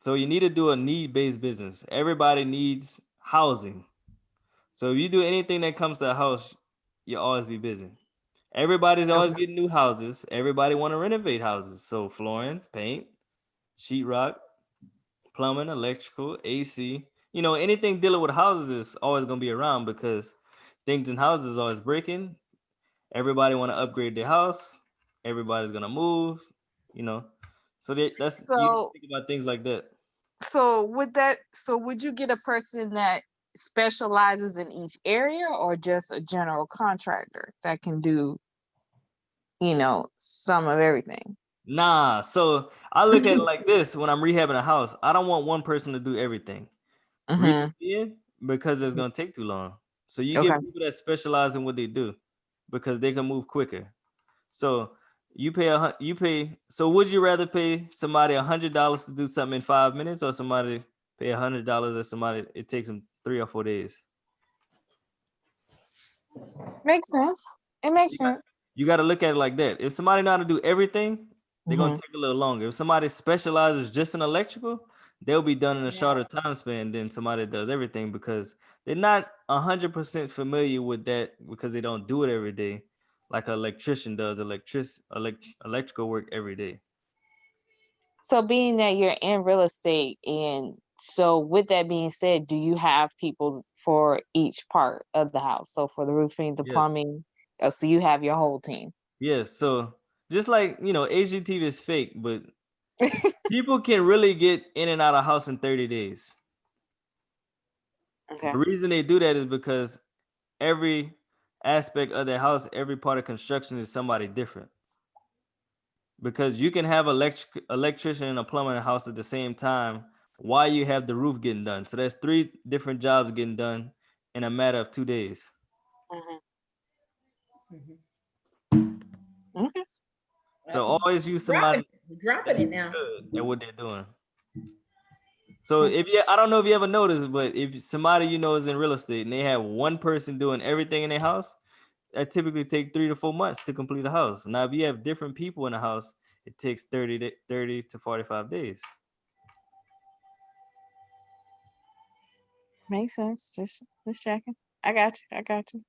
So you need to do a need-based business. Everybody needs housing. So if you do anything that comes to a house, you'll always be busy. Everybody's always getting new houses. Everybody want to renovate houses. So flooring, paint, sheetrock, plumbing, electrical, AC. Anything dealing with houses is always going to be around because things in houses are always breaking. Everybody want to upgrade their house. Everybody's going to move, So you think about things like that. So would you get a person that specializes in each area or just a general contractor that can do, some of everything? Nah, so I look at it like this when I'm rehabbing a house. I don't want one person to do everything. Because it's going to take too long. So you get people that specialize in what they do because they can move quicker. So so would you rather pay somebody $100 to do something in 5 minutes or somebody pay $100 as somebody it takes them 3 or 4 days? Makes sense. It makes sense. You got to look at it like that. If somebody know how to do everything, they're going to take a little longer. If somebody specializes just in electrical, they'll be done in a shorter time span than somebody that does everything because they're not 100% familiar with that because they don't do it every day like an electrician does electrical work every day. So being that you're in real estate, and so with that being said, do you have people for each part of the house? So for the roofing, the plumbing, so you have your whole team. Yes. So just like, HGTV is fake, but people can really get in and out of house in 30 days. Okay. The reason they do that is because every aspect of their house, every part of construction is somebody different. Because you can have electrician and a plumber in a house at the same time while you have the roof getting done. So that's 3 different jobs getting done in a matter of 2 days. Okay. So always use somebody dropping it now at what they're doing. So I don't know if you ever noticed, but if somebody is in real estate and they have one person doing everything in their house, that typically take 3 to 4 months to complete a house. Now, if you have different people in a house, it takes 30 to 45 days. Makes sense. Just checking. I got you.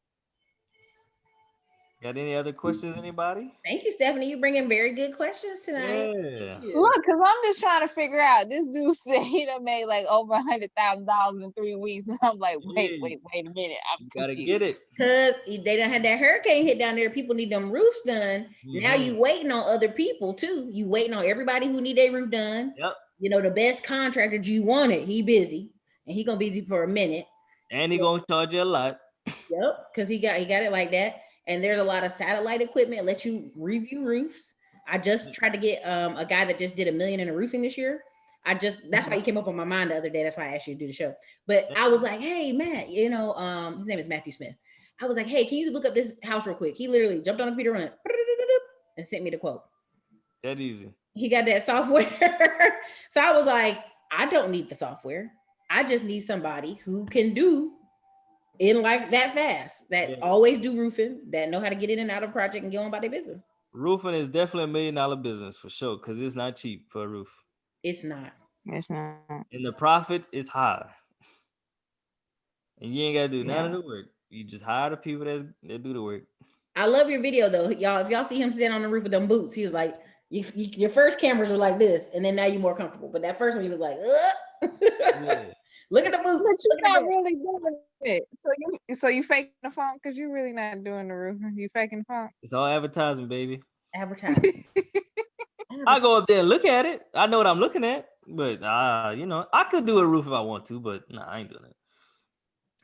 Got any other questions, anybody? Thank you, Stephanie. You bringing very good questions tonight. Yeah. Look, because I'm just trying to figure out. This dude said he done made like over $100,000 in 3 weeks, and I'm like, wait a minute, I'm You gotta confused. get it. Because they done had that hurricane hit down there. People need them roofs done. Now you waiting on other people too. You waiting on everybody who need their roof done. Yep. You know, the best contractor you wanted, he busy. And he gonna be busy for a minute. And he gonna charge you a lot. Yep, because he got it like that. And there's a lot of satellite equipment let you review roofs. I just tried to get a guy that just did $1 million in a roofing this year. That's why he came up on my mind the other day. That's why I asked you to do the show. But I was like, hey Matt, you know, his name is Matthew Smith. I was like, hey, can you look up this house real quick? He literally jumped on the computer and sent me the quote. That easy. He got that software. So I was like, I don't need the software. I just need somebody who can do in like that fast, that always do roofing, that know how to get in and out of a project and get on about their business. Roofing is definitely $1 million business for sure, because it's not cheap for a roof. It's not. It's not. And the profit is high. And you ain't gotta do none of the work. You just hire the people that do the work. I love your video though, y'all. If y'all see him standing on the roof with them boots, he was like, your first cameras were like this, and then now you're more comfortable. But that first one, he was like, look at the boots. But you're not really doing it. So you faking the funk because you're really not doing the roofing. You faking the funk. It's all advertising, baby. Advertising. I go up there and look at it. I know what I'm looking at, but you know, I could do a roof if I want to, but nah, I ain't doing it.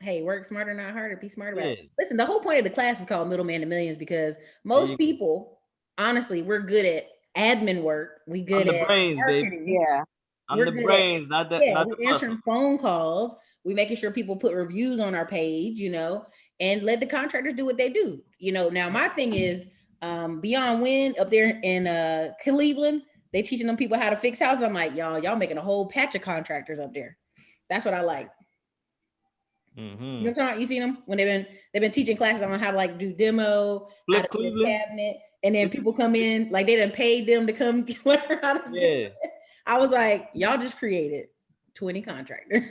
Hey, work smarter, not harder. Be smart about it. Listen, the whole point of the class is called Middleman to Millions because most people, honestly, we're good at admin work. We good at brains, marketing. baby. Yeah. I'm the brains, not the we answering phone calls. We making sure people put reviews on our page, you know, and let the contractors do what they do. You know, now my thing is Beyond Wind up there in Cleveland, they teaching them people how to fix houses. I'm like, y'all making a whole patch of contractors up there. That's what I like. Mm-hmm. You know what I'm talking about? You seen them when they've been teaching classes on how to like do demo, how to do a cabinet, and then people come in like they done paid them to come learn how to do it. I was like, y'all just created 20 contractors.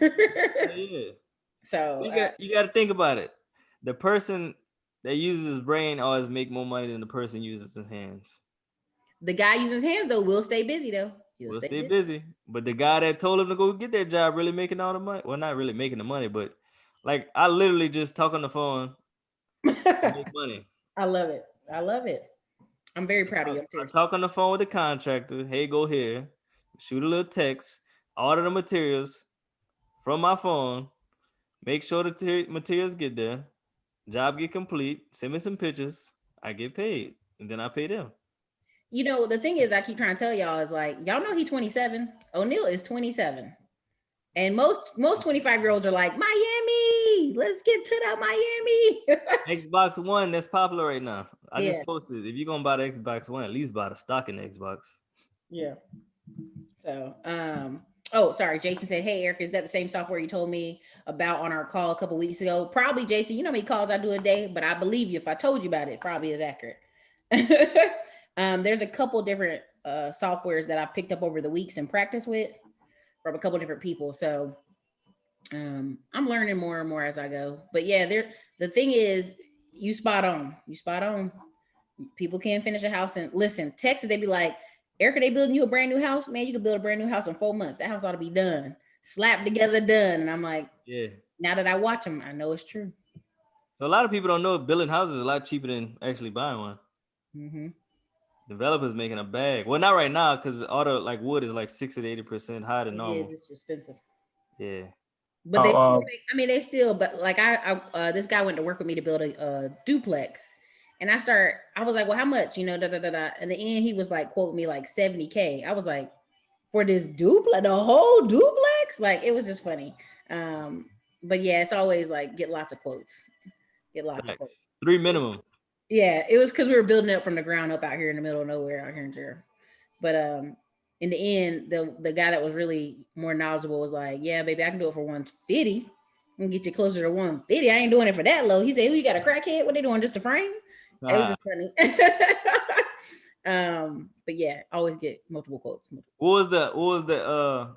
So you got to think about it. The person that uses his brain always make more money than the person uses his hands. The guy using his hands though will stay busy though. He'll stay busy. But the guy that told him to go get that job really making all the money. Well, not really making the money, but like I literally just talk on the phone and make money. I love it. I love it. I'm very proud of you. I talk on the phone with the contractor. Hey, go here. Shoot a little text. Order the materials from my phone. Make sure the materials get there. Job get complete. Send me some pictures. I get paid. And then I pay them. You know, the thing is, I keep trying to tell y'all is like, y'all know he's 27. Oneil is 27. And most 25-year-olds are like, Miami, let's get to that Miami. Xbox One, that's popular right now. I just posted, if you're going to buy the Xbox One, at least buy the stock in the Xbox. Yeah. So, sorry. Jason said, hey, Eric, is that the same software you told me about on our call a couple weeks ago? Probably, Jason. You know how many calls I do a day, but I believe you. If I told you about it, probably is accurate. There's a couple different softwares that I've picked up over the weeks and practice with from a couple different people. So I'm learning more and more as I go. But yeah, the thing is, you spot on. You spot on. People can't finish a house. And listen, Texas, they be like, Erica, they building you a brand new house? Man, you can build a brand new house in 4 months. That house ought to be done. Slapped together, done. And I'm like, yeah. Now that I watch them, I know it's true. So a lot of people don't know building houses is a lot cheaper than actually buying one. Mm-hmm. Developers making a bag. Well, not right now because all the like wood is like 60 to 80% higher than normal. It's expensive. Yeah. But they still, but like I this guy went to work with me to build a duplex. And I was like, well, how much? You know, And in the end, he was like, quote me like $70K. I was like, for this duplex, the whole duplex? Like, it was just funny. But yeah, it's always like, get lots of quotes. Get lots of quotes. 3 minimum. Yeah, it was because we were building it from the ground up out here in the middle of nowhere out here in Georgia. But in the end, the guy that was really more knowledgeable was like, yeah, baby, I can do it for 150. I'm gonna get you closer to 150. I ain't doing it for that low. He said, who you got a crackhead? What they doing, just a frame? It was just funny. But yeah, always get multiple quotes. What was the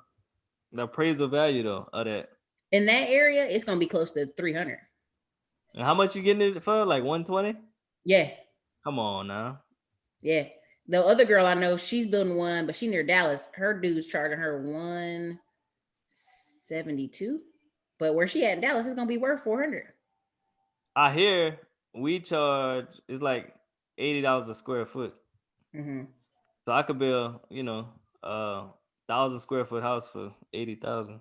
appraisal value though of that? In that area, it's gonna be close to 300. And how much you getting it for? Like 120? Yeah. Come on now. Yeah. The other girl I know, she's building one, but she near Dallas. Her dude's charging her 172. But where she at in Dallas is gonna be worth 400. I hear we charge it's like $80 a square foot. Mm-hmm. So I could build, 1,000 square foot house for 80,000.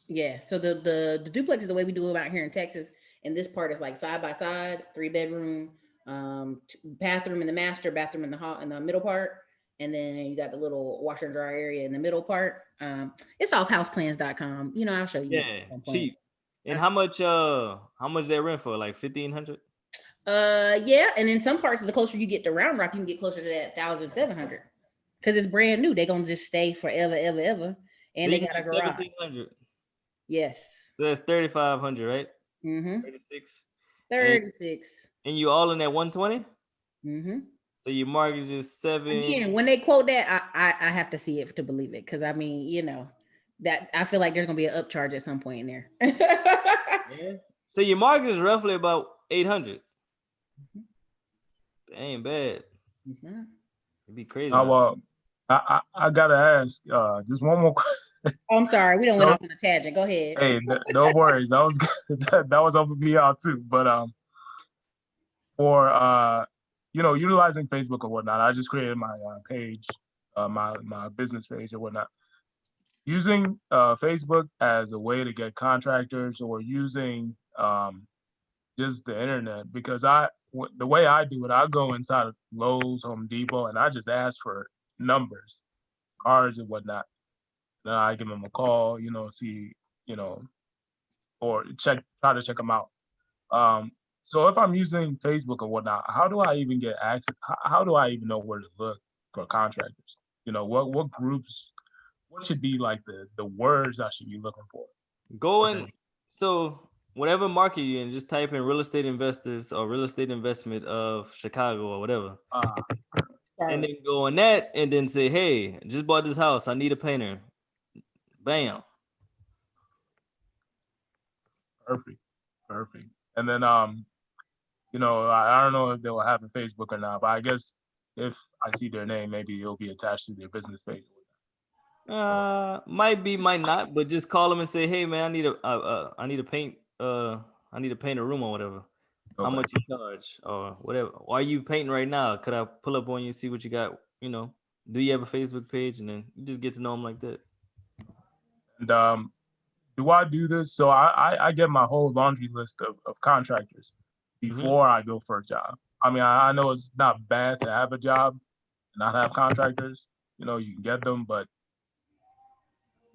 Yeah. So the duplex is the way we do it out here in Texas. And this part is like side by side, 3-bedroom, bathroom in the master, bathroom in the hall in the middle part. And then you got the little washer and dryer area in the middle part. It's off houseplans.com. I'll show you. Yeah, cheap. And how much they rent for? Like 1,500? Yeah, and in some parts, the closer you get to Round Rock, you can get closer to that 1,700 because it's brand new. They're gonna just stay forever, ever, ever, and they got a garage. 1,700. Yes. So that's 3,500, right? Mm-hmm. 36. 36. And you all in that 120? Mm-hmm. So your mortgage is 7. Again, when they quote that, I have to see it to believe it because I mean, that I feel like there's gonna be an upcharge at some point in there. Yeah. So your mortgage is roughly about 800. That ain't bad. It's not. It'd be crazy. I gotta ask just one more question. Oh, I'm sorry, we don't went off on a tangent. Go ahead. Hey, no worries. That was helping me out too. But for utilizing Facebook or whatnot, I just created my page, my business page or whatnot. Using Facebook as a way to get contractors or using just the internet, because the way I do it, I go inside of Lowe's, Home Depot, and I just ask for numbers, cards and whatnot. Then I give them a call, see, or try to check them out. So if I'm using Facebook or whatnot, how do I even get access? How do I even know where to look for contractors? What groups? What should be like the words I should be looking for? So whatever market you're in, just type in real estate investors or real estate investment of Chicago or whatever. And then go on that and then say, hey, just bought this house. I need a painter. Bam. Perfect. And then I don't know if they will have a Facebook or not, but I guess if I see their name, maybe it'll be attached to their business page. Might be, might not, but just call them and say, hey man, I need to paint a room or whatever. Okay. How much you charge or whatever. Or are you painting right now? Could I pull up on you and see what you got? Do you have a Facebook page? And then you just get to know them like that. And do I do this? So I get my whole laundry list of contractors before I go for a job. I mean, I know it's not bad to have a job and not have contractors. You can get them, but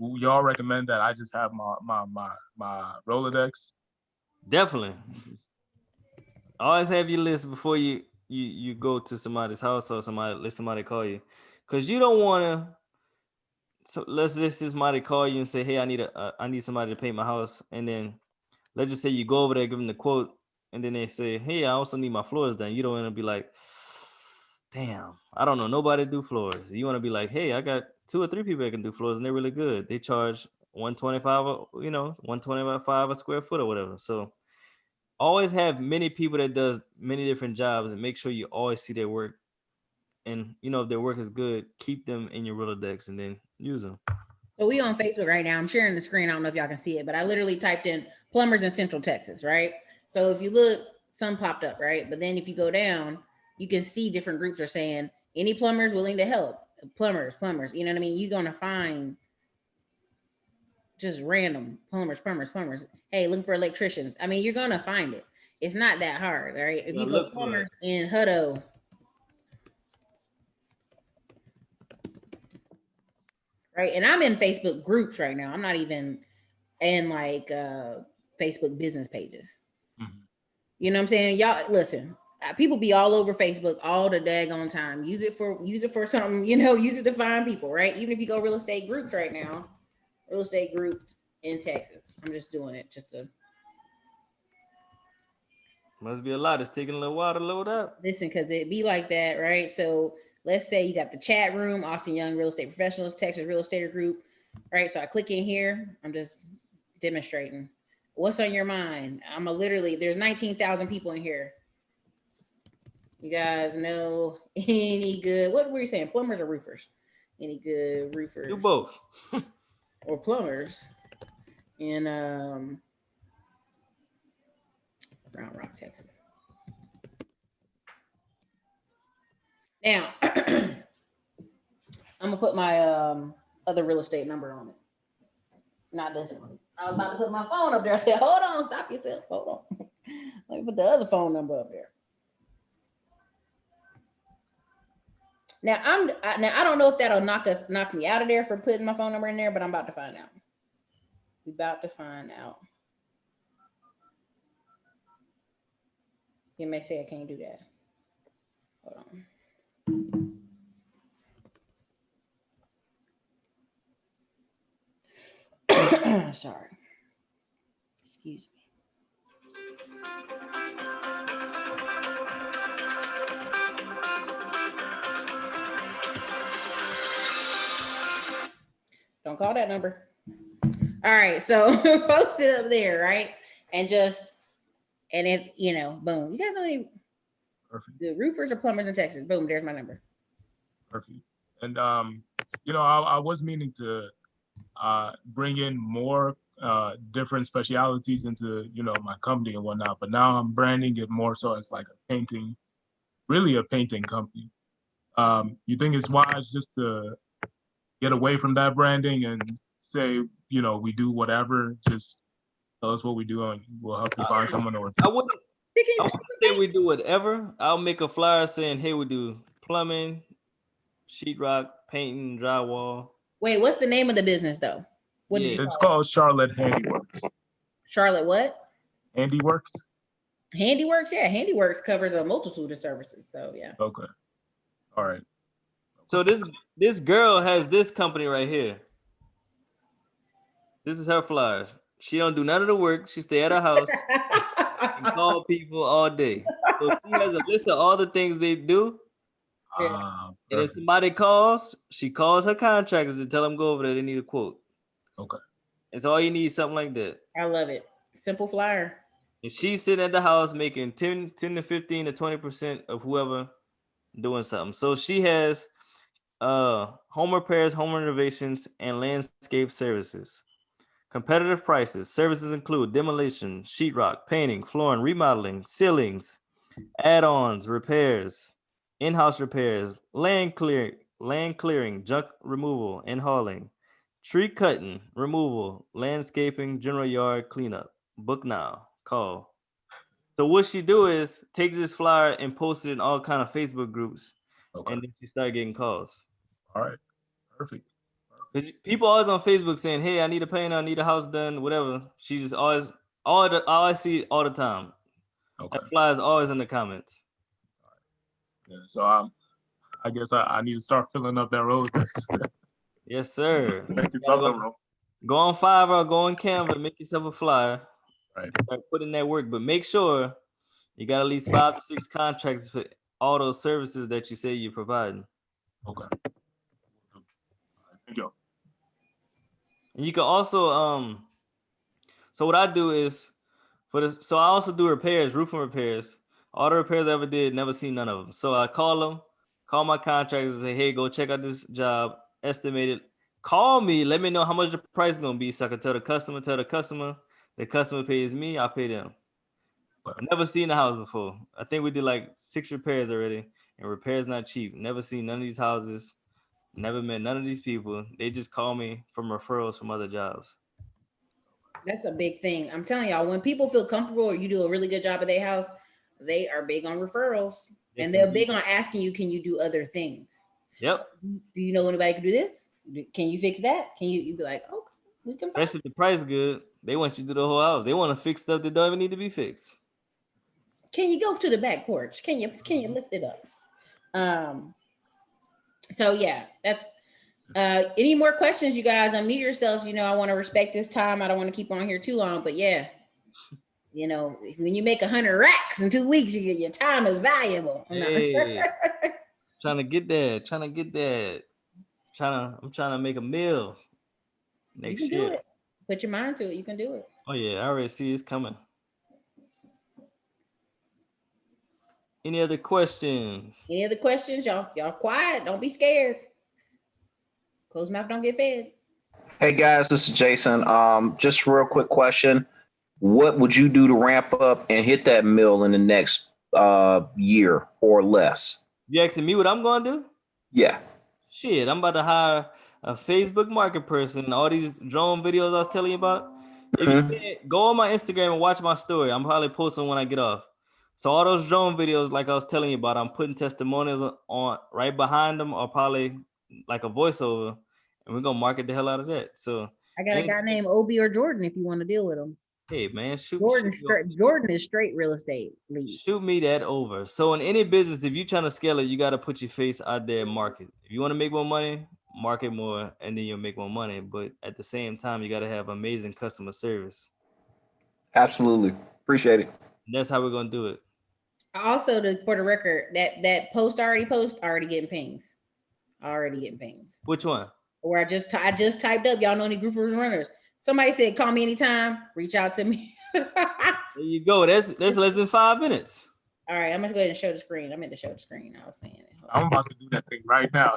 y'all recommend that I just have my Rolodex? Definitely. Always have your list before you go to somebody's house or let somebody call you, because you don't want to. So let's just somebody call you and say, hey, I need somebody to paint my house, and then let's just say you go over there, give them the quote, and then they say, hey, I also need my floors done. You don't want to be like, damn, I don't know nobody do floors. You want to be like, hey, I got 2 or 3 people that can do floors and they're really good. They charge $125 a square foot or whatever. So always have many people that does many different jobs and make sure you always see their work. And if their work is good, keep them in your Rolodex and then use them. So we on Facebook right now. I'm sharing the screen. I don't know if y'all can see it, but I literally typed in plumbers in Central Texas, right? So if you look, some popped up, right? But then if you go down, you can see different groups are saying any plumbers willing to help. Plumbers. You know what I mean? You're gonna find just random plumbers. Hey, looking for electricians. I mean, you're gonna find it. It's not that hard, right? If you go plumbers in Hutto, right? And I'm in Facebook groups right now. I'm not even in like Facebook business pages. Mm-hmm. You know what I'm saying? Y'all listen. People be all over Facebook all the daggone time. Use it for something, use it to find people, right? Even if you go real estate groups right now, real estate groups in Texas. I'm just doing it just to. Must be a lot. It's taking a little while to load up. Listen, because it be like that, right? So let's say you got the chat room, Austin Young Real Estate Professionals, Texas Real Estate Group, right? So I click in here. I'm just demonstrating. What's on your mind? There's 19,000 people in here. You guys know any good, what were you saying, plumbers or roofers? Any good roofers? Do both. Or plumbers in Round Rock, Texas. Now, I'm gonna put my other real estate number on it. Not this one. I was about to put my phone up there. I said, hold on, stop yourself. Hold on. Let me put the other phone number up there. Now I don't know if that'll knock me out of there for putting my phone number in there, but I'm about to find out. We're about to find out. You may say I can't do that. Hold on. Sorry. Excuse me. Don't call that number. All right, so post it up there, right? And if you know, boom. You guys know any the roofers or plumbers in Texas? Boom, there's my number. Perfect. And you know, I was meaning to bring in more different specialities into, you know, my company and whatnot, but now I'm branding it more so as like a painting, really a painting company. You think it's wise just to get away from that branding and say, you know, we do whatever, just tell us what we do and we'll help you find someone to work. I wouldn't say we do whatever. I'll make a flyer saying, hey, we do plumbing, sheetrock, painting, drywall. Wait, what's the name of the business though? What it's called Charlotte Handiworks. Charlotte what? Handiworks. Handiworks, yeah. Handiworks covers a multitude of services. So yeah. Okay. All right. So this girl has this company right here. This is her flyer. She don't do none of the work. She stay at her house and call people all day. So she has a list of all the things they do. And if somebody calls, she calls her contractors and tell them go over there. They need a quote. Okay. It's all you need, something like that. I love it. Simple flyer. And she's sitting at the house making 10 to 15 to 20% of whoever doing something. So she has home repairs, home renovations, and landscape services. Competitive prices. Services include demolition, sheetrock, painting, flooring, remodeling, ceilings, add-ons, repairs, in-house repairs, land clearing, junk removal and hauling, tree cutting, removal, landscaping, general yard cleanup. Book now. Call. So what she do is take this flyer and post it in all kind of Facebook groups, and then she start getting calls. All right. Perfect. People always on Facebook saying, "Hey, I need a painter, I need a house done, whatever." She just always all I see all the time. Okay. That fly is always in the comments. All right. Yeah, so I guess I need to start filling up that road. Yes, sir. Go on Fiverr, go on Canva, make yourself a flyer. Right. Start putting that work, but make sure you got at least 5 to 6 contracts for all those services that you say you're providing. Okay. Thank you. And you can also so what I do is so I also do repairs, roofing repairs. All the repairs I ever did, never seen none of them. So I call my contractors and say, hey, go check out this job, estimate it. Call me, let me know how much the price is gonna be so I can tell the customer pays me, I pay them. I've never seen a house before. I think we did like 6 repairs already, and repairs not cheap. Never seen none of these houses. Never met none of these people. They just call me from referrals from other jobs. That's a big thing. I'm telling y'all, when people feel comfortable or you do a really good job at their house, they are big on referrals. Yes, and they're big on asking you, can you do other things? Yep. Do you know anybody can do this? Can you fix that? Can you be like, oh, we can. Especially if the price is good. They want you to do the whole house. They want to fix stuff that don't even need to be fixed. Can you go to the back porch? Can you lift it up? So yeah, that's any more questions, you guys? Unmute yourselves. You know, I want to respect this time. I don't want to keep on here too long, but yeah, you know, when you make 100 racks in 2 weeks, your time is valuable. Hey, trying to get that. I'm trying to make a meal next year. Do it. Put your mind to it. You can do it. Oh yeah, I already see it's coming. Any other questions? Any other questions? Y'all quiet. Don't be scared. Closed mouth don't get fed. Hey guys, this is Jason. Just a real quick question. What would you do to ramp up and hit that mill in the next year or less? You asking me what I'm going to do? Yeah. Shit, I'm about to hire a Facebook market person. All these drone videos I was telling you about. If you can't, go on my Instagram and watch my story. I'm probably posting when I get off. So all those drone videos, like I was telling you about, I'm putting testimonials on right behind them, or probably like a voiceover, and we're gonna market the hell out of that. So I got a guy named Obi or Jordan if you want to deal with him. hey man, Jordan is straight real estate lead. Shoot me that over. So in any business, if you're trying to scale it, you got to put your face out there and market. If you want to make more money, market more, and then you'll make more money. But at the same time, you got to have amazing customer service. Absolutely. Appreciate it. And that's how we're going to do it. Also, for the record, that post already getting pings. Already getting pings. Which one? Where I just typed up, y'all know any groupers and runners. Somebody said, call me anytime, reach out to me. There you go. That's less than 5 minutes. All right, I'm gonna go ahead and show the screen. I meant to show the screen. I was saying it. I'm about to do that thing right now.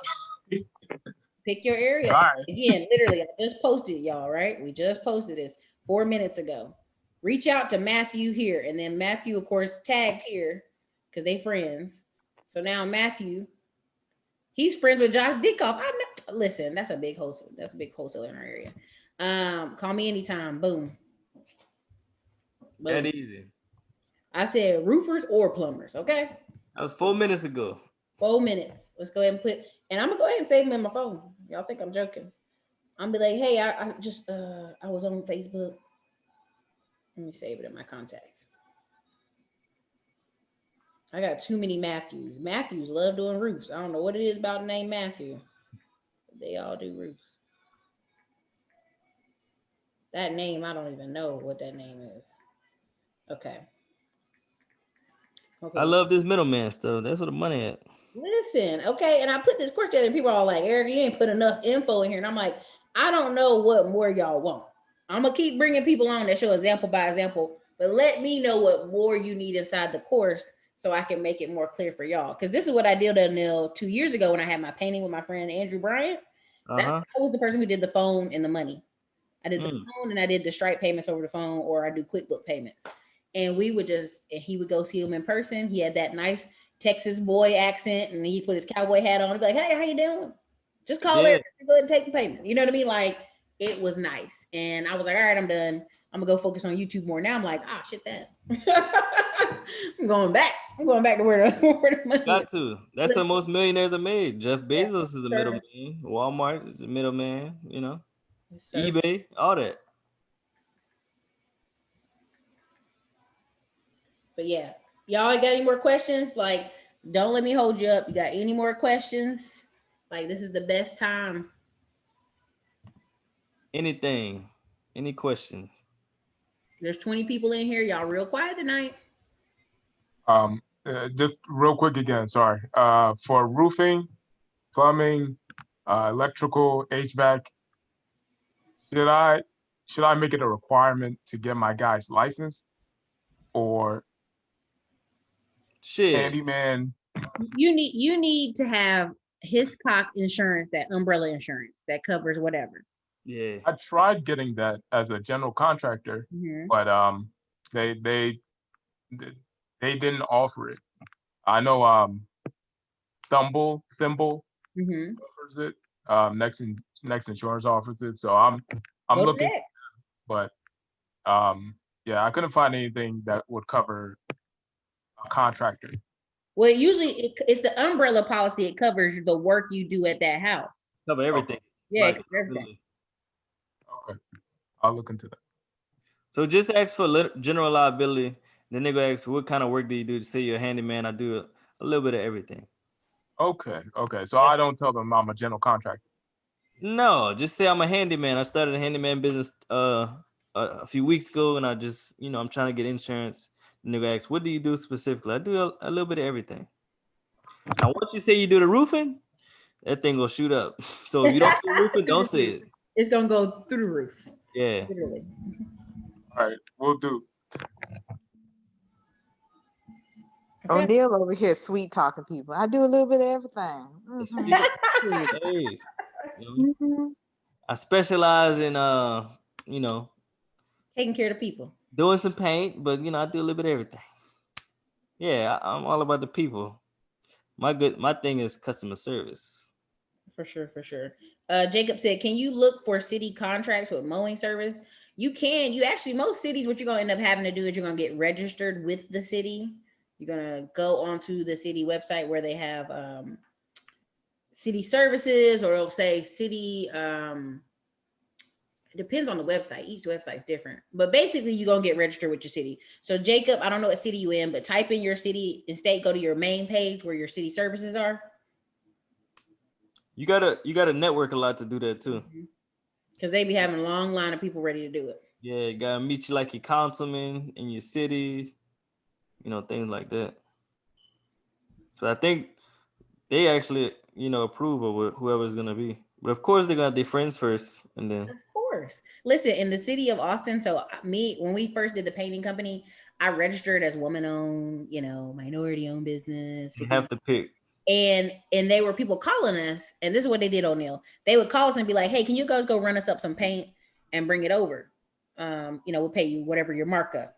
Pick your area. All right. Again, literally, I just posted y'all, right? We just posted this 4 minutes ago. Reach out to Matthew here. And then Matthew, of course, tagged here because they friends. So now Matthew, he's friends with Josh Dickoff. Listen, that's a big wholesale. That's a big wholesaler in our area. Call me anytime. Boom. That easy. I said roofers or plumbers. Okay. That was 4 minutes ago. 4 minutes. Let's go ahead and and I'm gonna go ahead and save them in my phone. Y'all think I'm joking? I'm be like, hey, I just I was on Facebook. Let me save it in my contacts. I got too many Matthews. Matthews love doing roofs. I don't know what it is about the name Matthew. But they all do roofs. That name, I don't even know what that name is. Okay. I love this middleman stuff. That's where the money at. Listen, okay, and I put this course together, and people are all like, Eric, you ain't put enough info in here. And I'm like, I don't know what more y'all want. I'm going to keep bringing people on that show example by example, but let me know what more you need inside the course so I can make it more clear for y'all. Because this is what I did to Neil 2 years ago when I had my painting with my friend Andrew Bryant. I was the person who did the phone and the money. I did the phone and I did the Stripe payments over the phone, or I do QuickBook payments. And we would he would go see him in person. He had that nice Texas boy accent, and he put his cowboy hat on. He'd be like, hey, how you doing? Just call Eric, go ahead and take the payment. You know what I mean? Like, it was nice. And I was like, all right, I'm done. I'm gonna go focus on YouTube more. Now I'm like, shit that. I'm going back to where the money got to. That's what most millionaires are made. Jeff Bezos is the middleman. Walmart is the middleman, you know. Yes, eBay, all that. But yeah, y'all got any more questions? Like, don't let me hold you up. You got any more questions? Like, this is the best time. Anything? Any questions? There's 20 people in here. Y'all real quiet tonight. Just real quick again, sorry. For roofing, plumbing, electrical, HVAC, should I make it a requirement to get my guy's license, or handyman? You need to have Hiscox insurance, that umbrella insurance that covers whatever. Yeah. I tried getting that as a general contractor, but they didn't offer it. I know Thimble offers it. Next Insurance offers it. So I'm looking, but yeah, I couldn't find anything that would cover a contractor. Well, usually it's the umbrella policy. It covers the work you do at that house. Cover everything. Okay. Yeah, it covers everything. Okay, I'll look into that. So just ask for general liability. Then they go ask, what kind of work do you do? To say you're a handyman, I do a little bit of everything. Okay. So I don't tell them I'm a general contractor. No, just say I'm a handyman. I started a handyman business a few weeks ago, and I just, I'm trying to get insurance. And they go ask, what do you do specifically? I do a little bit of everything. Now, once you say you do the roofing, that thing will shoot up. So if you don't do roofing, don't say it. It's gonna go through the roof. Yeah. Oneil over here sweet talking people. I do a little bit of everything. Hey, I specialize in taking care of the people, doing some paint, but I do a little bit of everything. Yeah, I'm all about the people. My thing is customer service. For sure. Jacob said, can you look for city contracts with mowing service? You can. You actually, most cities, what you're going to end up having to do is you're going to get registered with the city. You're going to go onto the city website where they have city services, or it'll say city, it depends on the website. Each website's different. But basically, you're going to get registered with your city. So, Jacob, I don't know what city you in, but type in your city and state, go to your main page where your city services are. You gotta network a lot to do that too. Because they be having a long line of people ready to do it. Yeah, you gotta meet you like your councilman in your city, things like that. So I think they actually, approve of whoever's gonna be. But of course, they got their friends first, and then. Of course. Listen, in the city of Austin, so when we first did the painting company, I registered as woman-owned, minority-owned business. You have to pick. And they were people calling us, and this is what they did, Oneil. They would call us and be like, hey, can you guys go run us up some paint and bring it over? We'll pay you whatever your markup.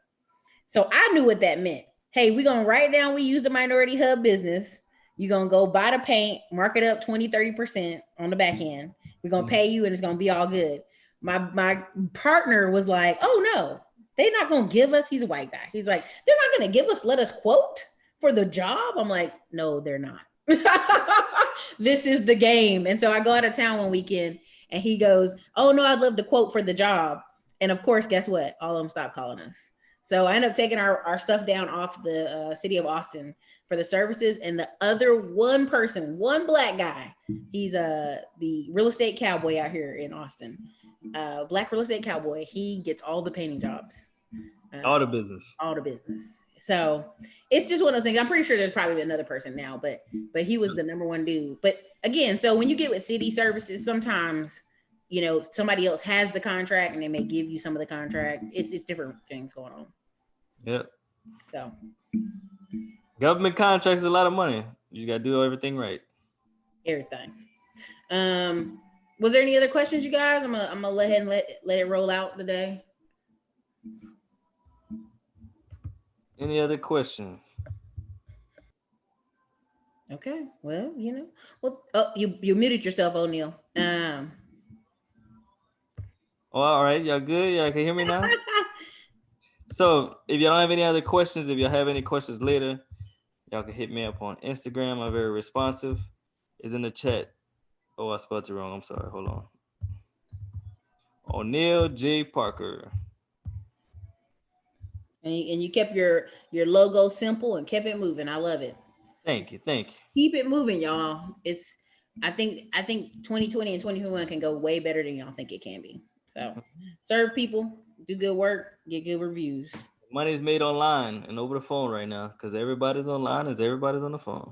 So I knew what that meant. Hey, we're going to write down, we use the Minority Hub business. You're going to go buy the paint, mark it up 20-30% on the back end. We're going to pay you, and it's going to be all good. My partner was like, oh, no, they're not going to give us. He's a white guy. He's like, they're not going to let us quote for the job. I'm like, no, they're not. This is the game. And so I go out of town one weekend, and he goes, oh no, I'd love to quote for the job. And of course, guess what? All of them stopped calling us. So I ended up taking our stuff down off the city of Austin for the services. And the other one black guy, he's the real estate cowboy out here in Austin, black real estate cowboy. He gets all the painting jobs, all the business. So it's just one of those things. I'm pretty sure there's probably another person now, but he was the number one dude. But again, so when you get with city services, sometimes, somebody else has the contract and they may give you some of the contract. It's different things going on. Yep. So government contracts is a lot of money. You got to do everything right. Everything. Was there any other questions, you guys? I'm gonna let it roll out today. Any other questions? Okay. Well, you muted yourself, Oneil. All right. Y'all good? Y'all can hear me now? So if y'all don't have any other questions, if y'all have any questions later, y'all can hit me up on Instagram. I'm very responsive. It's in the chat. Oh, I spelled it wrong. I'm sorry. Hold on. Oneil J. Parker. And you kept your logo simple and kept it moving. I love it. Thank you. Keep it moving, y'all. I think 2020 and 2021 can go way better than y'all think it can be. So serve people, do good work, get good reviews. Money's made online and over the phone right now because everybody's online and everybody's on the phone.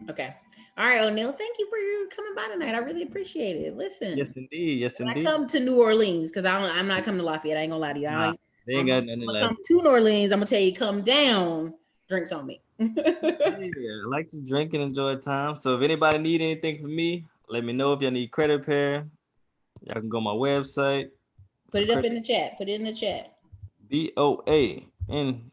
Okay. All right, Oneil, thank you for your coming by tonight. I really appreciate it. Listen. Yes, indeed. I come to New Orleans, because I'm not coming to Lafayette. I ain't gonna lie to you. They ain't got nothing left. Come to New Orleans, I'm gonna tell you, come down, drinks on me. Yeah, I like to drink and enjoy time. So if anybody need anything from me, let me know. If y'all need credit repair, y'all can go to my website. Put it up in the chat. Put it in the chat. BOAN.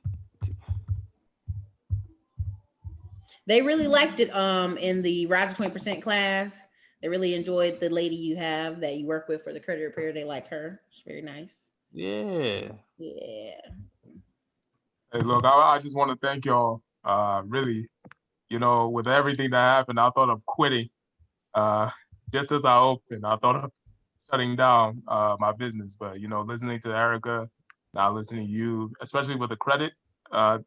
They really liked it in the Rise of 20% class. They really enjoyed the lady you have that you work with for the credit repair. They like her. She's very nice. Yeah. Yeah. Hey, look, I just want to thank y'all. Really, with everything that happened, I thought of quitting. Just as I opened, I thought of shutting down my business. But listening to Erica, now listening to you, especially with the credit and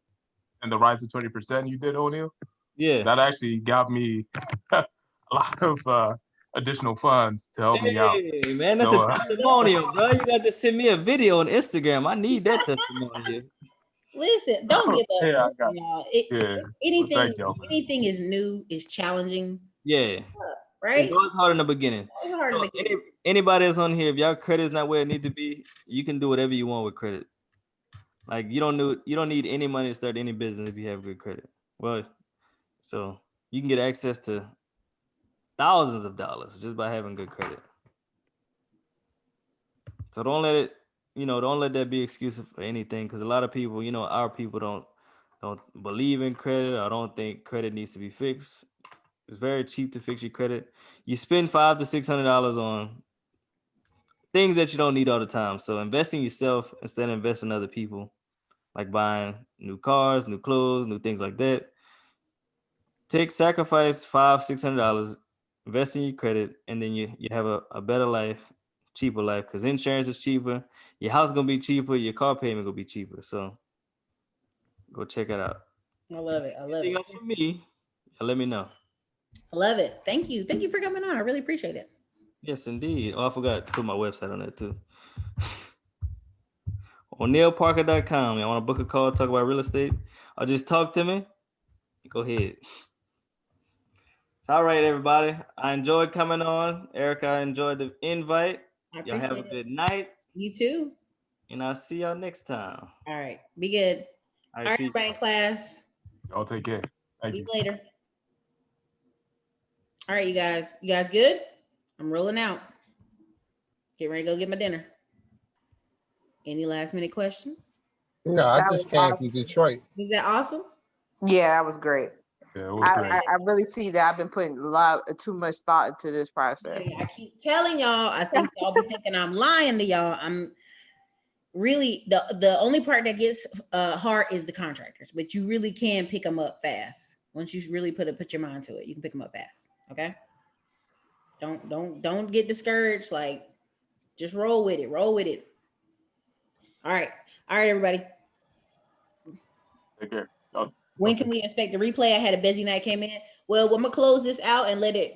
the Rise to 20% you did, Oneil. Yeah. That actually got me a lot of additional funds to help me out. Hey, man, that's a testimonial, bro. You got to send me a video on Instagram. I need that testimonial. Listen, don't give up. Yeah, y'all. Anything is new, is challenging. Yeah. Right? It's always hard in the beginning. Anybody that's on here, if y'all credit's not where it need to be, you can do whatever you want with credit. Like you don't need any money to start any business if you have good credit. Well, so you can get access to thousands of dollars just by having good credit. So don't let that be excuse for anything, because a lot of people, our people don't believe in credit or don't think credit needs to be fixed. It's very cheap to fix your credit. You spend $500 to $600 on things that you don't need all the time. So invest in yourself instead of investing in other people, like buying new cars, new clothes, new things like that. Sacrifice $500-$600, invest in your credit, and then you have a better life, cheaper life, because insurance is cheaper, your house is gonna be cheaper, your car payment gonna be cheaper. So go check it out. I love it. Anything else for me, let me know. I love it. Thank you for coming on. I really appreciate it. Yes, indeed. Oh, I forgot to put my website on that too. oneilparker.com. Y'all want to book a call, talk about real estate, or just talk to me? Go ahead. All right, everybody. I enjoyed coming on. Erica, I enjoyed the invite. Y'all have a good night. You too. And I'll see y'all next time. All right. Be good. All right, everybody in class. Y'all take care. Thank you. Later. All right, you guys. You guys good? I'm rolling out. Get ready to go get my dinner. Any last minute questions? No, I just came from Detroit. Was that awesome? Yeah, that was great. Yeah, it was great. I really see that I've been putting too much thought into this process. I keep telling y'all, I think y'all be thinking I'm lying to y'all. I'm really, the only part that gets hard is the contractors, but you really can pick them up fast. Once you really put your mind to it, you can pick them up fast. Okay. Don't get discouraged. Like, just roll with it. Roll with it. All right, everybody. Take care. When can we expect the replay? I had a busy night came in. Well, I'm gonna close this out and let it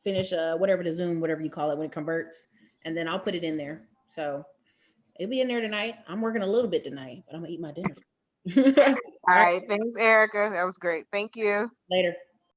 finish whatever you call it when it converts, and then I'll put it in there. So it'll be in there tonight. I'm working a little bit tonight, but I'm gonna eat my dinner. All right, thanks, Erica. That was great. Thank you. Later.